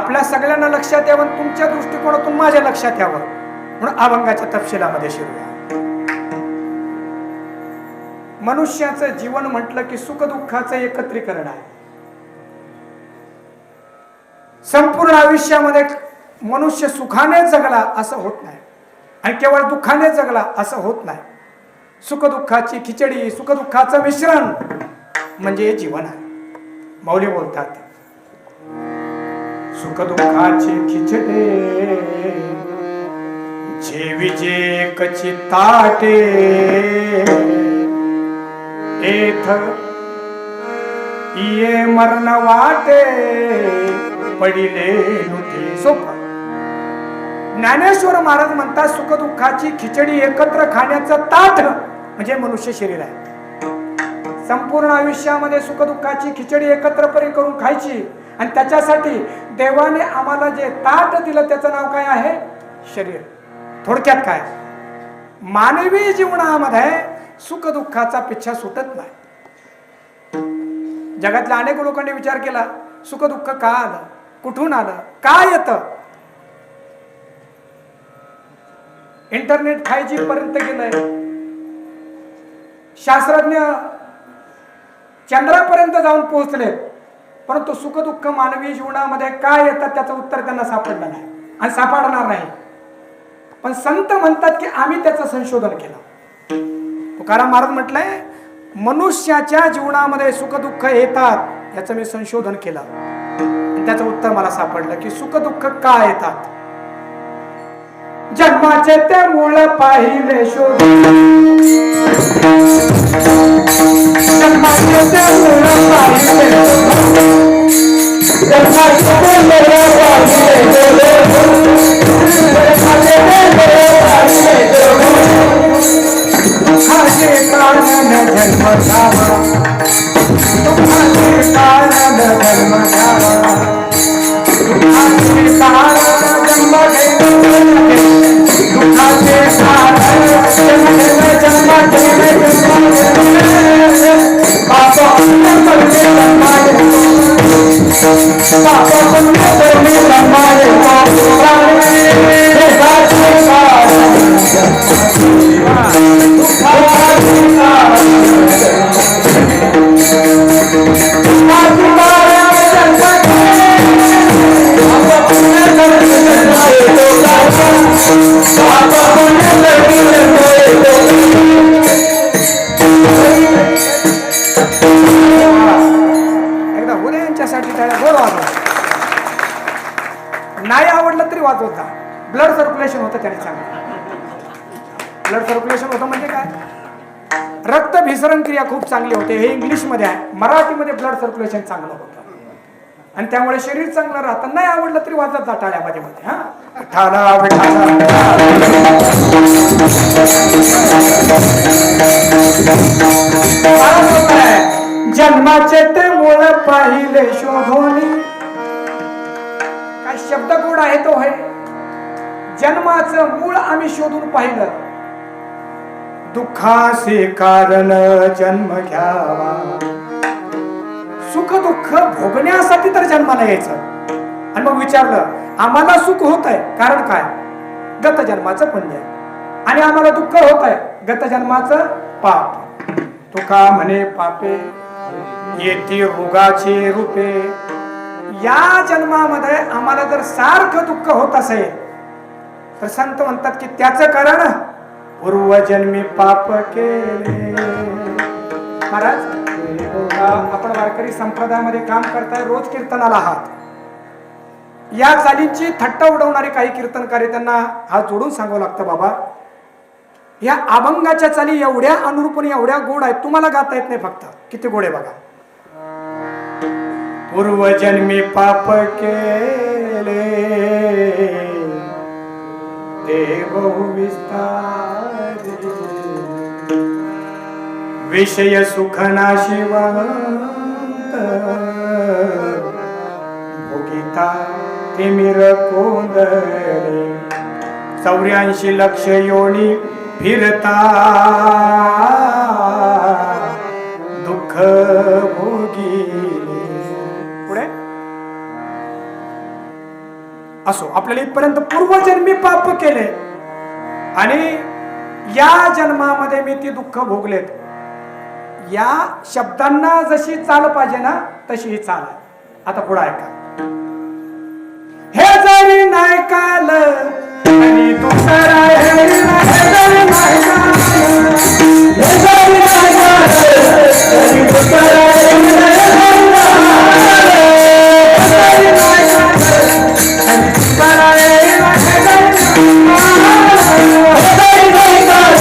आपल्या सगळ्यांना लक्षात यावं, तुमच्या दृष्टिकोनातून माझ्या लक्षात यावं म्हणून अभंगाच्या तपशिलामध्ये शिरूया. मनुष्याचं जीवन म्हटलं की सुख दुःखाचं एकत्रीकरण आहे. संपूर्ण आयुष्यामध्ये मनुष्य सुखाने जगला असं होत नाही आणि केवळ दुःखाने जगला असं होत नाही. सुखदुःखाची खिचडी, सुखदुःखाचं मिश्रण म्हणजे जीवन आहे. मौली बोलतात, सुखदुःखाची खिचडी जेविजे कची ताटे एथ ये मरण वाटे पडिले नुते. सोपं. ज्ञानेश्वर महाराज म्हणतात सुखदुःखाची खिचडी एकत्र खाण्याचं ताट म्हणजे मनुष्य शरीर आहे. संपूर्ण आयुष्यामध्ये सुखदुःखाची खिचडी एकत्रपणे करून खायची आणि त्याच्यासाठी देवाने आम्हाला जे ताट दिलं त्याचं नाव काय आहे? शरीर. थोडक्यात काय, मानवी जीवनामध्ये सुखदुःखाचा पिच्छा सुटत नाही. जगातल्या अनेक लोकांनी विचार केला सुखदुःख का आलं, कुठून आलं, काय येतं. इंटरनेट 5G पर्यंत गेलंय. शास्त्रज्ञ चंद्रापर्यंत जाऊन पोहोचले, परंतु सुखदुःख मानवी जीवनामध्ये काय येतात त्याचं उत्तर त्यांना सापडलं नाही आणि सापडणार नाही. पण संत म्हणतात की आम्ही त्याचं संशोधन केलं. तुकाराम महाराज म्हटलंय मनुष्याच्या जीवनामध्ये सुखदुःख येतात याचं मी संशोधन केलं आणि त्याचं उत्तर मला सापडलं की सुखदुःख का येतात. जन्माचे ते मूळ पाहिले शोधून, जन्माचे ते मूळ पाहिले शोधून, जन्माचे ते मूळ पाहिले शोधून, जन्माचे ते मूळ पाहिले शोधून, दुःखाचे कारण जन्म घ्यावा, दुःखाचे कारण जन्म घ्यावा, दुःखाचे कारण जन्म घ्यावा, दुःखाचे कारण जन्म एकदा उदयांच्यासाठी त्याला गोड वाजवता. नाही आवडलं तरी वाजवता. ब्लड सर्क्युलेशन होतं त्याने चांगलं. ब्लड सर्क्युलेशन होतं म्हणजे काय, रक्त भिसरण क्रिया खूप चांगली होते. हे इंग्लिश मध्ये आहे, मराठीमध्ये ब्लड सर्क्युलेशन चांगलं होतं आणि त्यामुळे शरीर चांगलं राहतं. नाही आवडलं तरी वाजत जा टाळ्या मध्ये मध्ये. हा विठाला विठाला जन्माचे ते मूळ पाहिले शोधोनी. काय शब्द गोड आहे तो आहे. जन्माचं मूळ आम्ही शोधून पाहिलं. दुःखाचे कारण जन्म घ्यावा. सुख दुःख भोगण्यासाठी तर जन्माला यायचं. आणि मग विचारलं आम्हाला सुख होत आहे कारण काय, गत जन्माचं पुण्य, आणि आम्हाला दुःख होत आहे गत जन्माचं पाप. तुका म्हणे पापे येती रोगाची रूपे. या जन्मामध्ये आम्हाला जर सारखं दुःख होत असेल तर संत म्हणतात की त्याचं कारण पूर्वजन्मी पाप केले. महाराज आपण वारकरी संप्रदायामध्ये काम करताय, रोज कीर्तनाला आहात. या चालींची थट्टा उडवणारे काही कीर्तनकारी त्यांना हात जोडून सांगावं लागतं, बाबा या अभंगाच्या चाली एवढ्या अनुरूप आणि एवढ्या गोड आहेत, तुम्हाला गाता येत नाही. फक्त किती गोड आहे बघा. पूर्वजन्मी पाप केले ते बहु विस्तारी. विषय सुख नाशिवंत भोगिता तिमिर कोंदले. 84 लक्ष योनी फिरता दुःख भोगी. पुढे असो, आपल्याला इथपर्यंत पूर्वजन्मी पाप केले आणि या जन्मामध्ये मी ती दुःख भोगलेत. या शब्दांना जशी चाल पाहिजे ना तशी ही चाल आहे. आता पुढे ऐका. हे जरी नाही काल आणि दुसरा हे जरी नाही काल, हे जरी नाही काल आणि दुसरा हे जरी नाही काल, हे जरी नाही काल आणि दुसरा हे जरी नाही काल,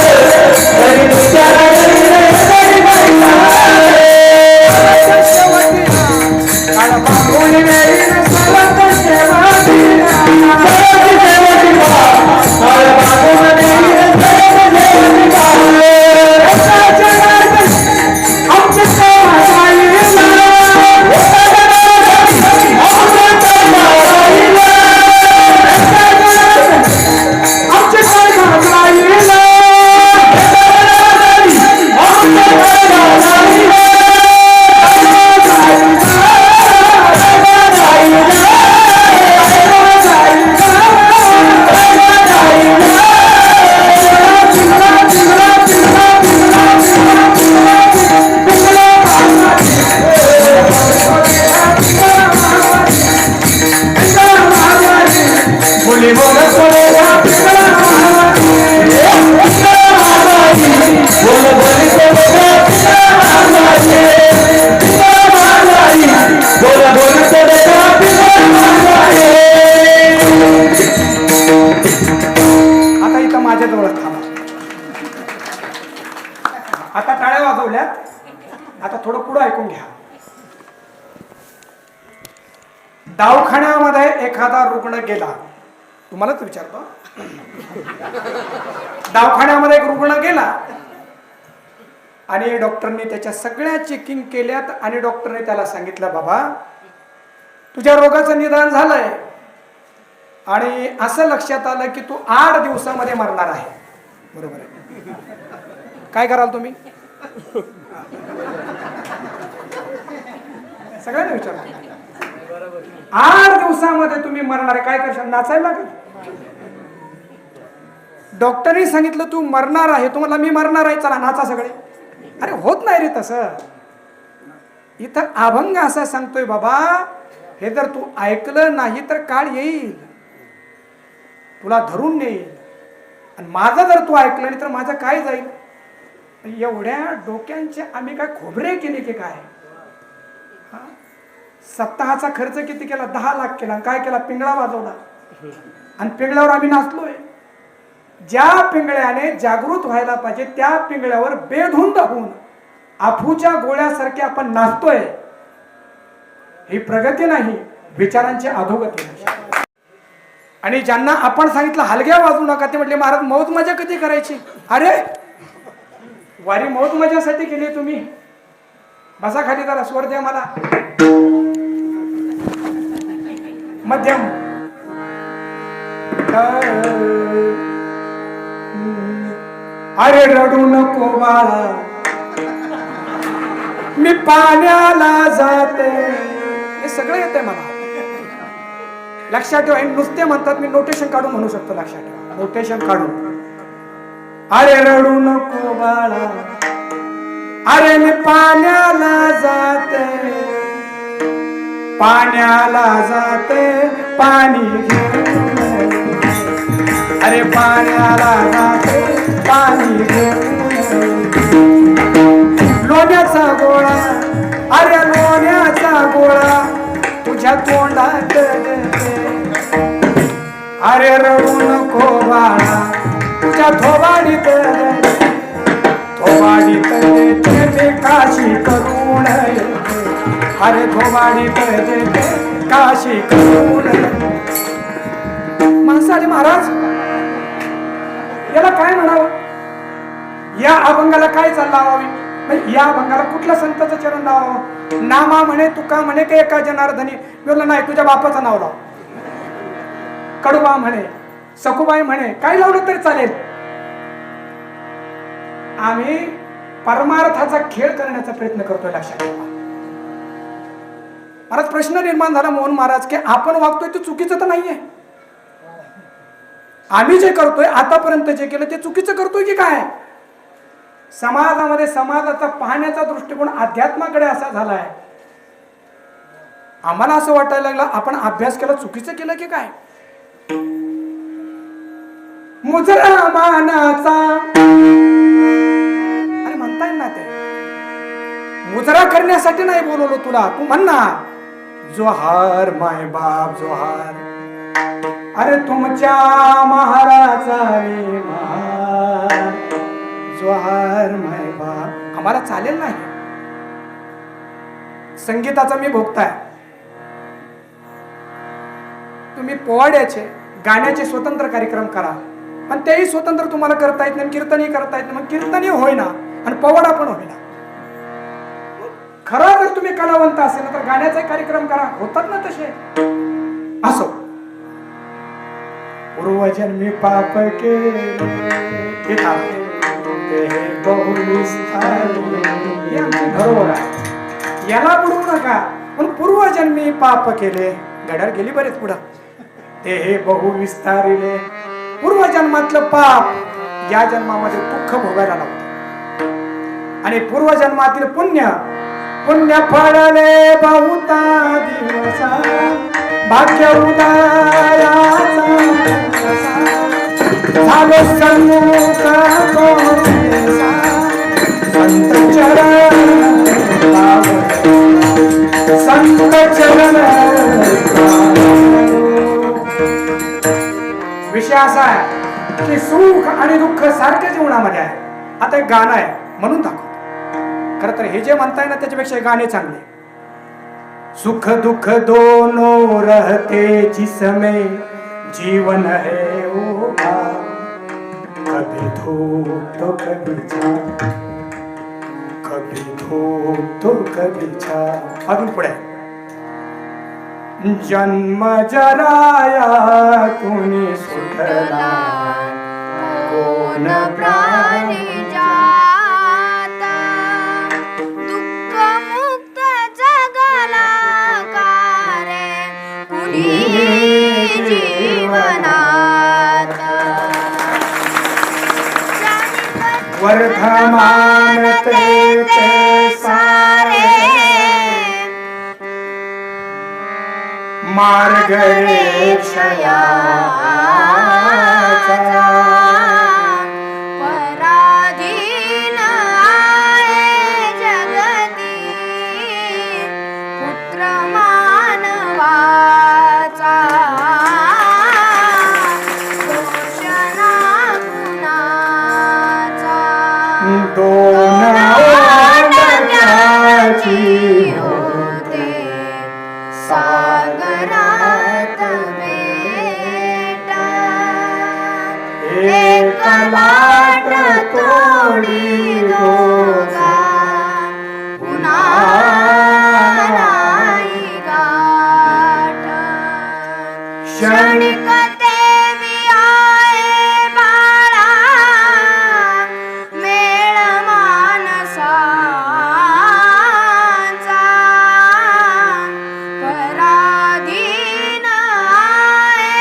आणि दुसरा हे जरी नाही काल. काळ बांधून येईल सर्वात शेवटी, काळ बांधून येईल सर्वात शेवटी. आमचे काम राहील, आमचे काम राहील. आता इथं माझ्या जवळ थांबा. आता टाळ्या वाजवल्या. आता थोडं पुढं ऐकून घ्या. दवाखान्यामध्ये एखादा रुग्ण गेला, तुम्हालाच विचारतो. दवाखान्यामध्ये एक रुग्ण गेला आणि डॉक्टरने त्याच्या सगळ्या चेकिंग केल्यात आणि डॉक्टरने त्याला सांगितलं, बाबा तुझ्या रोगाचं निदान झालंय आणि असं लक्षात आलं की तू 8 दिवसामध्ये मरणार आहे. बरोबर आहे. काय कराल तुम्ही? सगळ्यांना विचारतो. 8 दिवसामध्ये तुम्ही मरणार आहे, काय करशाल? नाचायला लागेल. डॉक्टरने सांगितलं तू मरणार आहे, तुम्हाला मी मरणार आहे, चला नाचा सगळे. अरे होत नाही रे तसं. इथं अभंग असा सांगतोय, बाबा हे जर तू ऐकलं नाही तर काळ येईल, तुला धरून नेईल. आणि माझं जर तू ऐकलं नाही तर माझं काय जाईल? एवढ्या डोक्यांचे आम्ही काय खोबरे केले की काय? सप्ताहाचा खर्च किती केला? 10 लाख केला. काय केला? पिंगळा वाजवला आणि पिंगळ्यावर आम्ही नाचलोय. ज्या पिंगळ्याने जागृत व्हायला पाहिजे त्या पिंगळ्यावर बेधुंद होऊन अफूच्या गोळ्यासारखे आपण नाचतोय. ही प्रगती नाही, विचारांची अधोगती. आणि ज्यांना आपण सांगितलं हलग्या वाजवू नका, ते म्हटले महाराज मौज मजा कधी करायची? अरे वारी मौज मजासाठी केली तुम्ही. बसा खाली, जरा स्वर द्या मला. मध्यम. अरे रडू नको बाळा, मी पाण्याला जाते. हे सगळं येते मला. लक्षात ठेवा. नुसते म्हणतात, मी नोटेशन काढून म्हणू शकतो. लक्षात ठेवा, नोटेशन काढून. अरे रडू नको बाळा, अरे मी पाण्याला जाते, पाण्याला जाते पाणी घेऊन. अरे पाण्याला जाते पाणी घेऊन. लोण्याचा गोळा, अरे लोण्याचा गोळा तुझ्या तोंडात देते. अरे रडू नको बाळा, तुझ्या थोबाडीत देते, थोबाडीत देते ते काशी करून येते. अरे थोबाडीत देते काशी करून येते. माणसाने महाराज याला काय म्हणावं? या अभंगाला काय चाल लावावी? या अभंगाला कुठल्या संताचं चरण लावावं? नामा म्हणे, तुका म्हणे, की एका जनार्दनी? बोललं नाही, तुझ्या बापाचं नाव लाव. कडुबा म्हणे, सखुबाई म्हणे, काय लावलं तरी चालेल. आम्ही परमार्थाचा खेळ करण्याचा प्रयत्न करतोय. लक्षात ठेवा महाराज. प्रश्न निर्माण झाला मोहन महाराज की आपण वागतोय ते चुकीचं तर नाहीये. आम्ही जे करतोय आतापर्यंत जे केलं ते चुकीचं करतोय की काय? समाजामध्ये समाजाचा पाहण्याचा दृष्टिकोन अध्यात्माकडे असा झालाय, आम्हाला असं वाटायला लागलं आपण अभ्यास केला चुकीचं केलं की काय? मुजरा मानाचा अरे म्हणता येईल ना, ते मुजरा करण्यासाठी नाही बोलवलो तुला, तू म्हण ना जोहार माय बाप जोहार, अरे तुमच्या महाराजाने महार जोहार माय बाप. आम्हाला चालेल नाही, संगीताचा मी भोगताय, तुम्ही पोवाड्याचे गाण्याचे स्वतंत्र कार्यक्रम करा, पण तेही स्वतंत्र तुम्हाला करता येत नाही, कीर्तनही करता येत नाही, मग कीर्तनही होईना आणि पोवाडा पण होईना. खरं जर तुम्ही कलावंत असेल तर गाण्याचा कार्यक्रम करा, होतात ना तसे. असो, पूर्वजन्मी पाप केले बरोबर आहे, याला बुडवू नका. पण पूर्वजन्मी पाप केले, गडार गेली बरेच पुढं, ते हे बहु विस्तारिले. पूर्वजन्मातलं पाप या जन्मामध्ये दुःख भोगायला लावतं, आणि पूर्वजन्मातील पुण्य पुण्य फळले बहुता दिवसा, भाग्य उदयाचा झालो सन्मुख संत चरण संत चरण. विषय असा आहे की सुख आणि दुःख सारख्या जीवनामध्ये आहे. आता एक गाणं आहे म्हणून दाखव. खरं तर हे जे म्हणताय ना त्याच्यापेक्षा गाणे चांगले. सुख दुख दोनों रहते जिसमें जीवन है वो, कभी धूप तो कभी छाँव, कभी धूप तो कभी छाँव. अजून पुढे जन्म जराया तुनी सुटला कोण प्राणी जाता, दुःख मुक्त जगला कारे कुणी जीवनात. वर्धमान ते सारे मार्ग रे क्षयाचा, पराधीन आहे जगती पुत्र मानवाचा. दोषणा गुणाचा दोन डग्याची होते सागरात बेटा. एक लाट तोडी दोघा पुन्हा नाही गाठ. क्षणिक देवी आहे बाळा मेळ मानसाचा. पराधीन आहे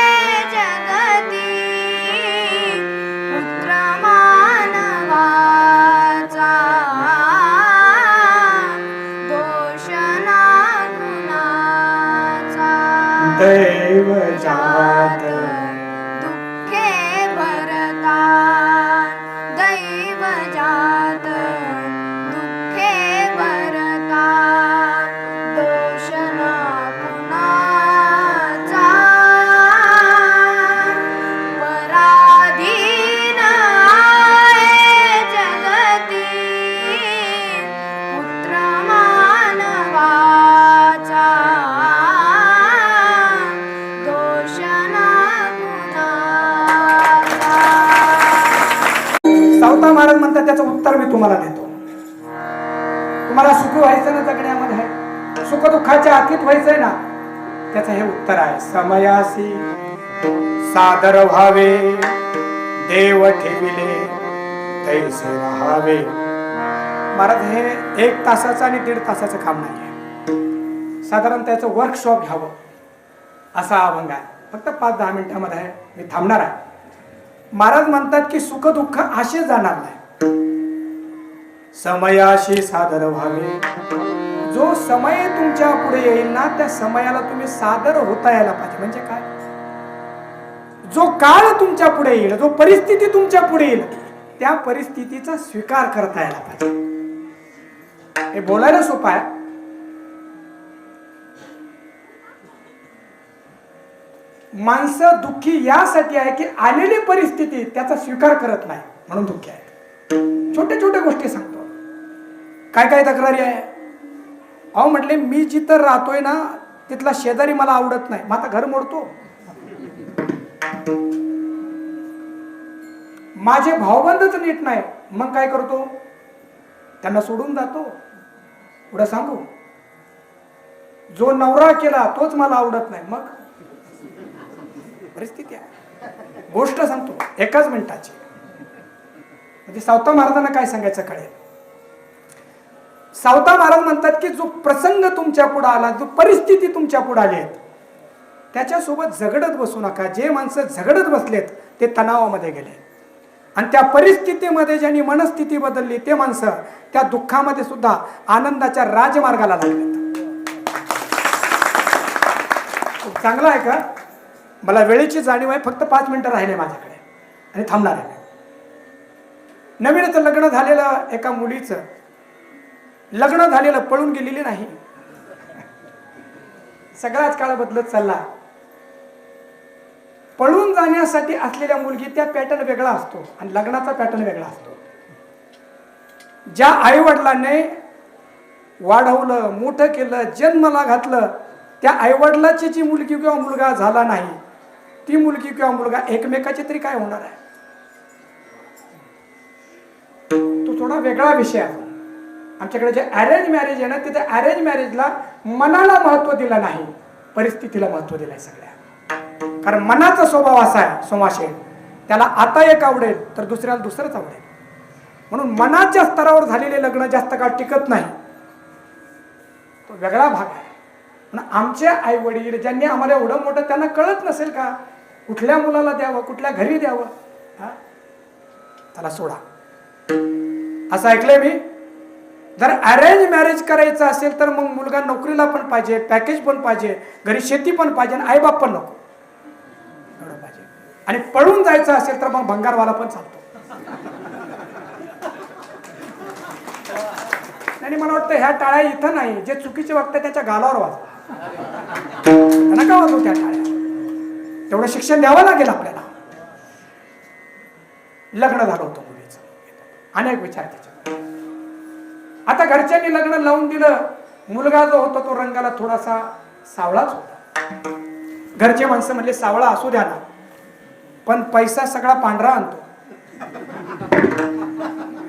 जगती पुत्र मानवाचा. दोषणा गुणाचा दैव जात दुःखे भरता. दैव जात दुःखे भरता. दोषणा गुणाचा. पराधीन आहे जगती पुत्र मानवाचा. दोषणा गुणाचा. सावता महाराज म्हणतात त्याचं उत्तर मी तुम्हाला देतो. तुम्हाला सुख व्हायचं ना जगण्यामध्ये, सुख दुःखाच्या अतीत व्हायचंय ना, त्याचं हे उत्तर आहे. समयासी सादर व्हावे देव ठेविले तैसे राहावे. महाराज हे 1 तासाचं आणि 1.5 तासाचं काम नाही आहे, साधारण त्याचं वर्कशॉप घ्यावं असा अभंग आहे. फक्त 5-10 मिनिटामध्ये आहे, मी थांबणार आहे. महाराज म्हणतात की सुख दुःख असे जाणार नाही, समयाशी सादर व्हावे. जो समय तुमच्या पुढे येईल ना, त्या समयाला तुम्ही सादर होता यायला पाहिजे. म्हणजे काय? जो काळ तुमच्या पुढे येईल, जो परिस्थिती तुमच्या पुढे येईल, त्या परिस्थितीचा स्वीकार करता यायला पाहिजे. हे बोलायला सोपं आहे. माणसं दुःखी यासाठी आहे की आलेली परिस्थिती त्याचा स्वीकार करत नाही म्हणून दुःखी आहे. छोट्या छोट्या गोष्टी सांगतो. काय काय तक्रारी आहे? अहो म्हटले, मी जिथं राहतोय ना तिथला शेजारी मला आवडत नाही, मग आता घर मोडतो. माझे भावबंधच नीट नाही, मग काय करतो? त्यांना सोडून जातो. पुढे सांगू, जो नवरा केला तोच मला आवडत नाही, मग परिस्थिती आहे. गोष्ट सांगतो एकाच मिनिटाची. म्हणजे सावता महाराजांना काय सांगायचं कळेल. सावता महाराज म्हणतात की जो प्रसंग तुमच्या पुढे आला, जो परिस्थिती तुमच्या पुढे आली आहेत, त्याच्यासोबत झगडत बसू नका. जे माणसं झगडत बसलेत ते तणावामध्ये गेले, आणि त्या परिस्थितीमध्ये ज्यांनी मनस्थिती बदलली ते माणसं त्या दुःखामध्ये सुद्धा आनंदाच्या राजमार्गाला लागलेत. खूप चांगलं आहे का? मला वेळेची जाणीव आहे. फक्त 5 मिनिटं राहिले माझ्याकडे आणि थांबणार आहे. नवीनच लग्न झालेलं एका मुलीचं, लग्न झालेलं, पळून गेलेली नाही, सगळाच काळ बदलत चालला. पळून जाण्यासाठी असलेल्या मुलगी त्या पॅटर्न वेगळा असतो आणि लग्नाचा पॅटर्न वेगळा असतो. ज्या आई वडिलांनी वाढवलं, मोठं केलं, जन्माला घातलं, त्या आई वडिलाची जी मुलगी किंवा मुलगा झाला नाही, ती मुलगी किंवा मुलगा एकमेकाची तरी काय होणार आहे? तो थोडा वेगळा विषय आहे. आमच्याकडे जे अरेंज मॅरेज आहे ना, तिथे अरेंज मॅरेजला मनाला महत्व दिलं नाही, परिस्थितीला महत्व दिलंय सगळ्या. कारण मनाचा स्वभाव असा आहे सोमाशेठ, त्याला आता एक आवडेल तर दुसऱ्याला दुसरंच आवडेल. म्हणून मनाच्या स्तरावर झालेले लग्न जास्त काळ टिकत नाही. तो वेगळा भाग आहे. पण आमचे आई वडील ज्यांनी आम्हाला एवढं मोठं, त्यांना कळत नसेल का कुठल्या मुलाला द्यावं, कुठल्या घरी द्यावं? त्याला सोडा. असं ऐकलंय मी, जर अरेंज मॅरेज करायचं असेल तर मग मुलगा नोकरीला पण पाहिजे, पॅकेज पण पाहिजे, घरी शेती पण पाहिजे, आणि आईबाप पण नको एवढं पाहिजे. आणि पळून जायचं असेल तर मग भंगारवाला पण चालतो. आणि मला वाटतं ह्या टाळ्या इथं नाही, जे चुकीचे वागतात त्याच्या गालावर वाजवा. नका वाजवू त्या टाळ्या. तेवढं शिक्षण द्यावं लागेल आपल्याला. लग्न झालं होतं मुलीचं, अनेक विचार त्याच्यात. आता घरच्यांनी लग्न लावून दिलं. मुलगा जो होता तो रंगाला थोडासा सावळाच होता. घरचे माणसं म्हणले सावळा असू द्या ना, पण पैसा सगळा पांढरा आणतो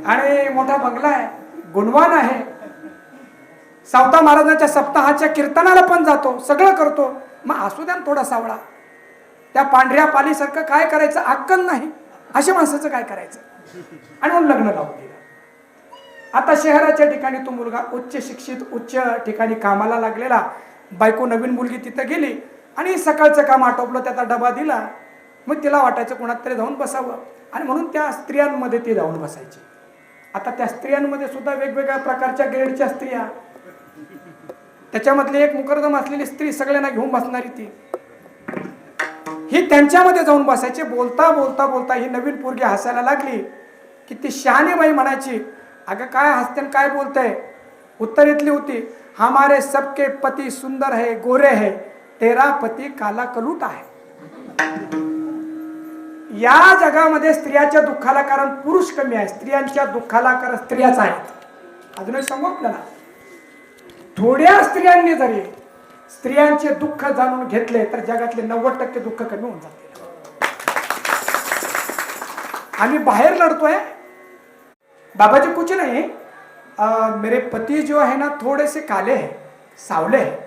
आणि मोठा बंगला आहे, गुणवान आहे, सावता महाराजांच्या सप्ताहाच्या कीर्तनाला पण जातो, सगळं करतो, मग असू द्या थोडा सावळा. त्या पांढऱ्या पालीसारखं काय करायचं, अक्कल नाही, अशा माणसाचं काय करायचं? आणि म्हणून लग्न लावून दिलं. आता शहराच्या ठिकाणी तो मुलगा उच्च शिक्षित, उच्च ठिकाणी कामाला लागलेला. बायको नवीन मुलगी तिथं गेली आणि सकाळचं काम आटोपलं, त्याचा डबा दिला. मग तिला वाटायचं कोणात तरी जाऊन बसावं, आणि म्हणून त्या स्त्रियांमध्ये ती जाऊन बसायची. आता त्या स्त्रियांमध्ये सुद्धा वेगवेगळ्या प्रकारच्या ग्रेडच्या स्त्रिया. त्याच्यामधली एक मुकरदम असलेली स्त्री, सगळ्यांना घेऊन बसणारी ती, ही त्यांच्यामध्ये जाऊन बसायची. बोलता बोलता बोलता ही नवीन पोरगी हसायला लागली की ती शहाणी बाई म्हणायची, अगं काय हसते काय बोलतंय? उत्तर इथली होती, हमारे सबके पति सुंदर है, गोरे है, तेरा पती काला कलूटा है. या जगामध्ये स्त्रियाच्या दुःखाला कारण पुरुष कमी आहे, स्त्रियांच्या दुःखाला कारण स्त्रियाच आहेत. अजून एक सांगू आपल्याला, थोड्या स्त्रियांनी जरी स्त्रियांचे दुःख जाणून घेतले तर जगातले 90% दुःख कमी होऊन जाते. आम्ही बाहेर लढतोय, बाबाजी कुछ नहीं, मेरे पति जो है ना थोड़े से काले हैं, सावले हैं,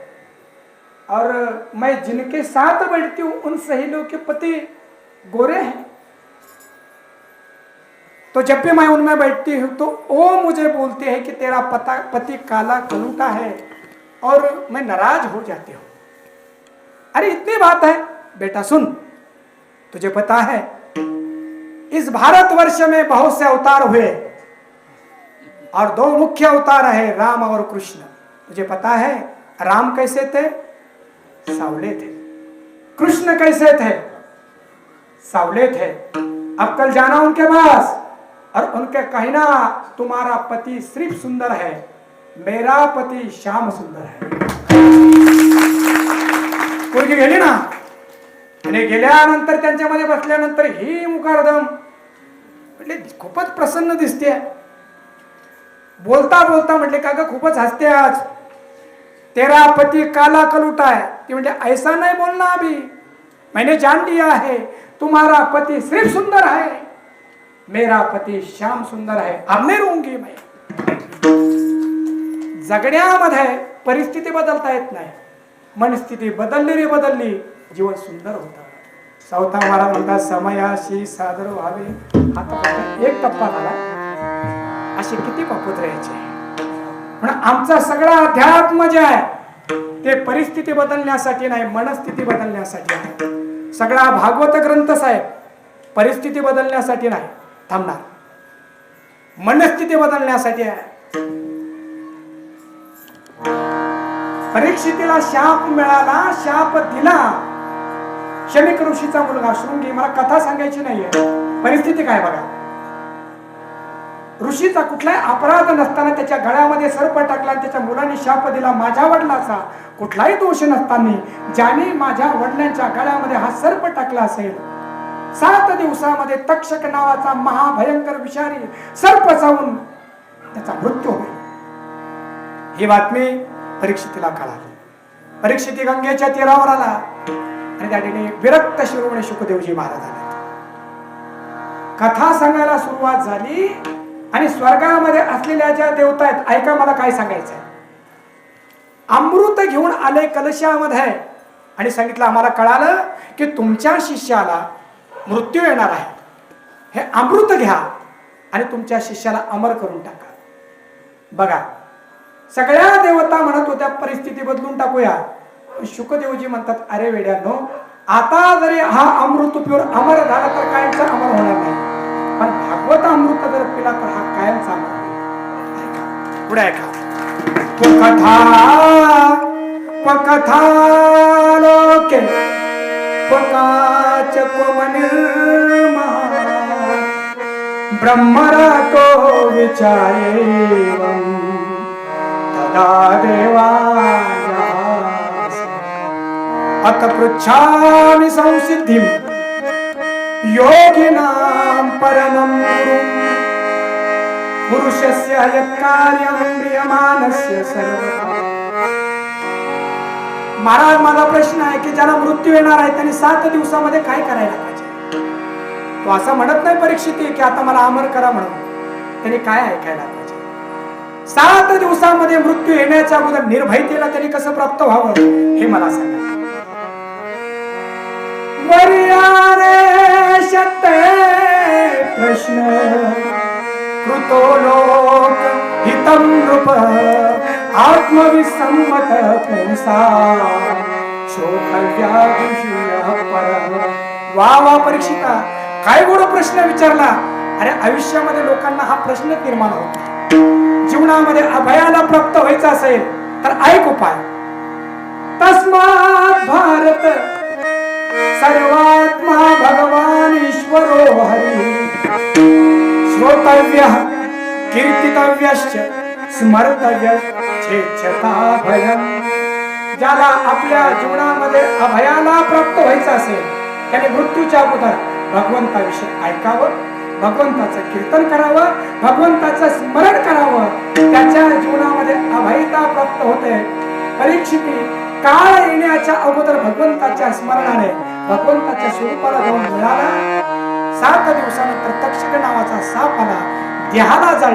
और मैं जिनके साथ बैठती हूँ उन सहेलियों के पति गोरे हैं, तो जब भी मैं उनमें बैठती हूँ तो वो मुझे बोलते हैं कि तेरा पति काला कलूटा है, और मैं नाराज हो जाती हूँ. अरे इतनी बात है बेटा, सुन, तुझे पता है इस भारतवर्ष में बहुत से अवतार हुए और दो मुख्य अवतार है राम और कृष्ण। मुझे पता है राम कैसे थे? सावले थे। कृष्ण कैसे थे? सावले थे। अब कल जाना उनके पास और उनके कहना तुम्हारा पति सिर्फ सुंदर है, मेरा पति श्याम सुंदर है। पोरगी गेली ना आणि गेल्यानंतर त्यांच्यामध्ये बसल्यानंतर ही मुखारदम म्हटले खूपच प्रसन्न दिसते, बोलता बोलता म्हटले का ग खूपच हसते आज, तेरा पति काला कलूटा है। ती म्हटले ऐसा नहीं बोलना अभी, मैंने जान लिया है तुम्हारा पति सिर्फ सुंदर है, मेरा पति श्याम सुंदर है, अब नहीं रहूंगी मैं। जगण्यामध्ये परिस्थिती बदलता येत नाही, मनस्थिती बदलली रे बदलली, जीवन सुंदर होतं। सावता महाराज म्हणतात समयाशी सादर व्हावे। आता एक टप्पा झाला, असे किती पपुत्र यायचे। पण आमचा सगळा अध्यात्म जे आहे ते परिस्थिती बदलण्यासाठी नाही, मनस्थिती बदलण्यासाठी आहे। सगळा भागवत ग्रंथ साहेब परिस्थिती बदलण्यासाठी नाही थांबणार, मनस्थिती बदलण्यासाठी आहे। परीक्षितीला शाप मिळाला, शाप दिला शमिक ऋषीचा मुलगा शृंगी। मला कथा सांगायची नाहीये, परिस्थिती काय बघा। ऋषीचा कुठलाही अपराध नसताना त्याच्या गळ्यामध्ये सर्प टाकला, त्याच्या मुलाने शाप दिला। माझ्या वडिलाचा कुठलाही दोष नसताना ज्याने माझ्या वडिलांच्या गळ्यामध्ये हा सर्प टाकला असेल, 7 दिवसामध्ये तक्षक नावाचा महाभयंकर विषारी सर्प चावून त्याचा मृत्यू होईल। ही बातमी परीक्षितीला कळाली। परीक्षिती गंगेच्या तीरावर आला आणि त्या ठिकाणी विरक्त शिरोमणी शुकदेवजी महाराज आले। कथा सांगायला सुरुवात झाली आणि स्वर्गामध्ये असलेल्या ज्या देवता आहेत, ऐका मला काय सांगायचंय। अमृत घेऊन आले कलशामध्ये आणि सांगितलं आम्हाला कळालं की तुमच्या शिष्याला मृत्यू येणार आहे, हे अमृत घ्या आणि तुमच्या शिष्याला अमर करून टाका। बघा सगळ्या देवता म्हणत होत्या परिस्थिती बदलून टाकूया, शुकदेवजी म्हणतात अरे वेड्यानो, आता जरी हा अमृत पिऊन अमर झाला तर कायमचा अमर होणार नाही, पण भागवत अमृत जर पिला तर हा कायमचा अमर होईल। ऐका पुढे ऐका। कथा लोके पकाच कोमनिर्महा ब्रह्मरातो विचारेवं तदा देवाया अत पृच्छामि संसिद्धिं योगिनां परमं गुरुं पुरुषस्य यत्कार्यं क्रियमाणस्य सर्वदा। महाराज माझा प्रश्न आहे की ज्याला मृत्यू येणार आहे त्यांनी 7 दिवसामध्ये काय करायला पाहिजे? तो असं म्हणत नाही परीक्षिती की आता मला अमर करा म्हणून, त्यांनी काय ऐकायला पाहिजे? 7 दिवसामध्ये मृत्यू येण्याच्या अगोदर निर्भयतेला त्यांनी कसं प्राप्त व्हावं हे मला सांगा। वरियारे शते प्रश्न कृतो लोक हितं नृप आत्मविसम्मत पुंसा शोकव्या दुष्यः परम। वा वा परीक्षिता, काय गोड प्रश्न विचारला। अरे आयुष्यामध्ये लोकांना हा प्रश्न निर्माण होतो, जीवनामध्ये अभयाला प्राप्त व्हायचं असेल तर ऐक उपाय। तस्मात् भारत सर्वात्मा भगवान ईश्वरो हरि श्रोतव्यः कीर्तितव्यश्च स्मर्तव्यश्चेच्छता भयम्। ज्याला आपल्या जीवनामध्ये अभयाला प्राप्त व्हायचं असेल त्याने मृत्यूच्या अगोदर भगवंताविषयी ऐकावं, भगवंताचं कीर्तन करावं, भगवंताचं स्मरण करावं, त्याच्या जीवनामध्ये अभयता प्राप्त होते। परीक्षिती काळ येण्याच्या अगोदर भगवंताच्या स्मरणाने भगवंताच्या स्वरूपाला जाऊन मिळाला। 7 दिवसानंतर तक्षक नावाचा साप आला, देहाला जाळला।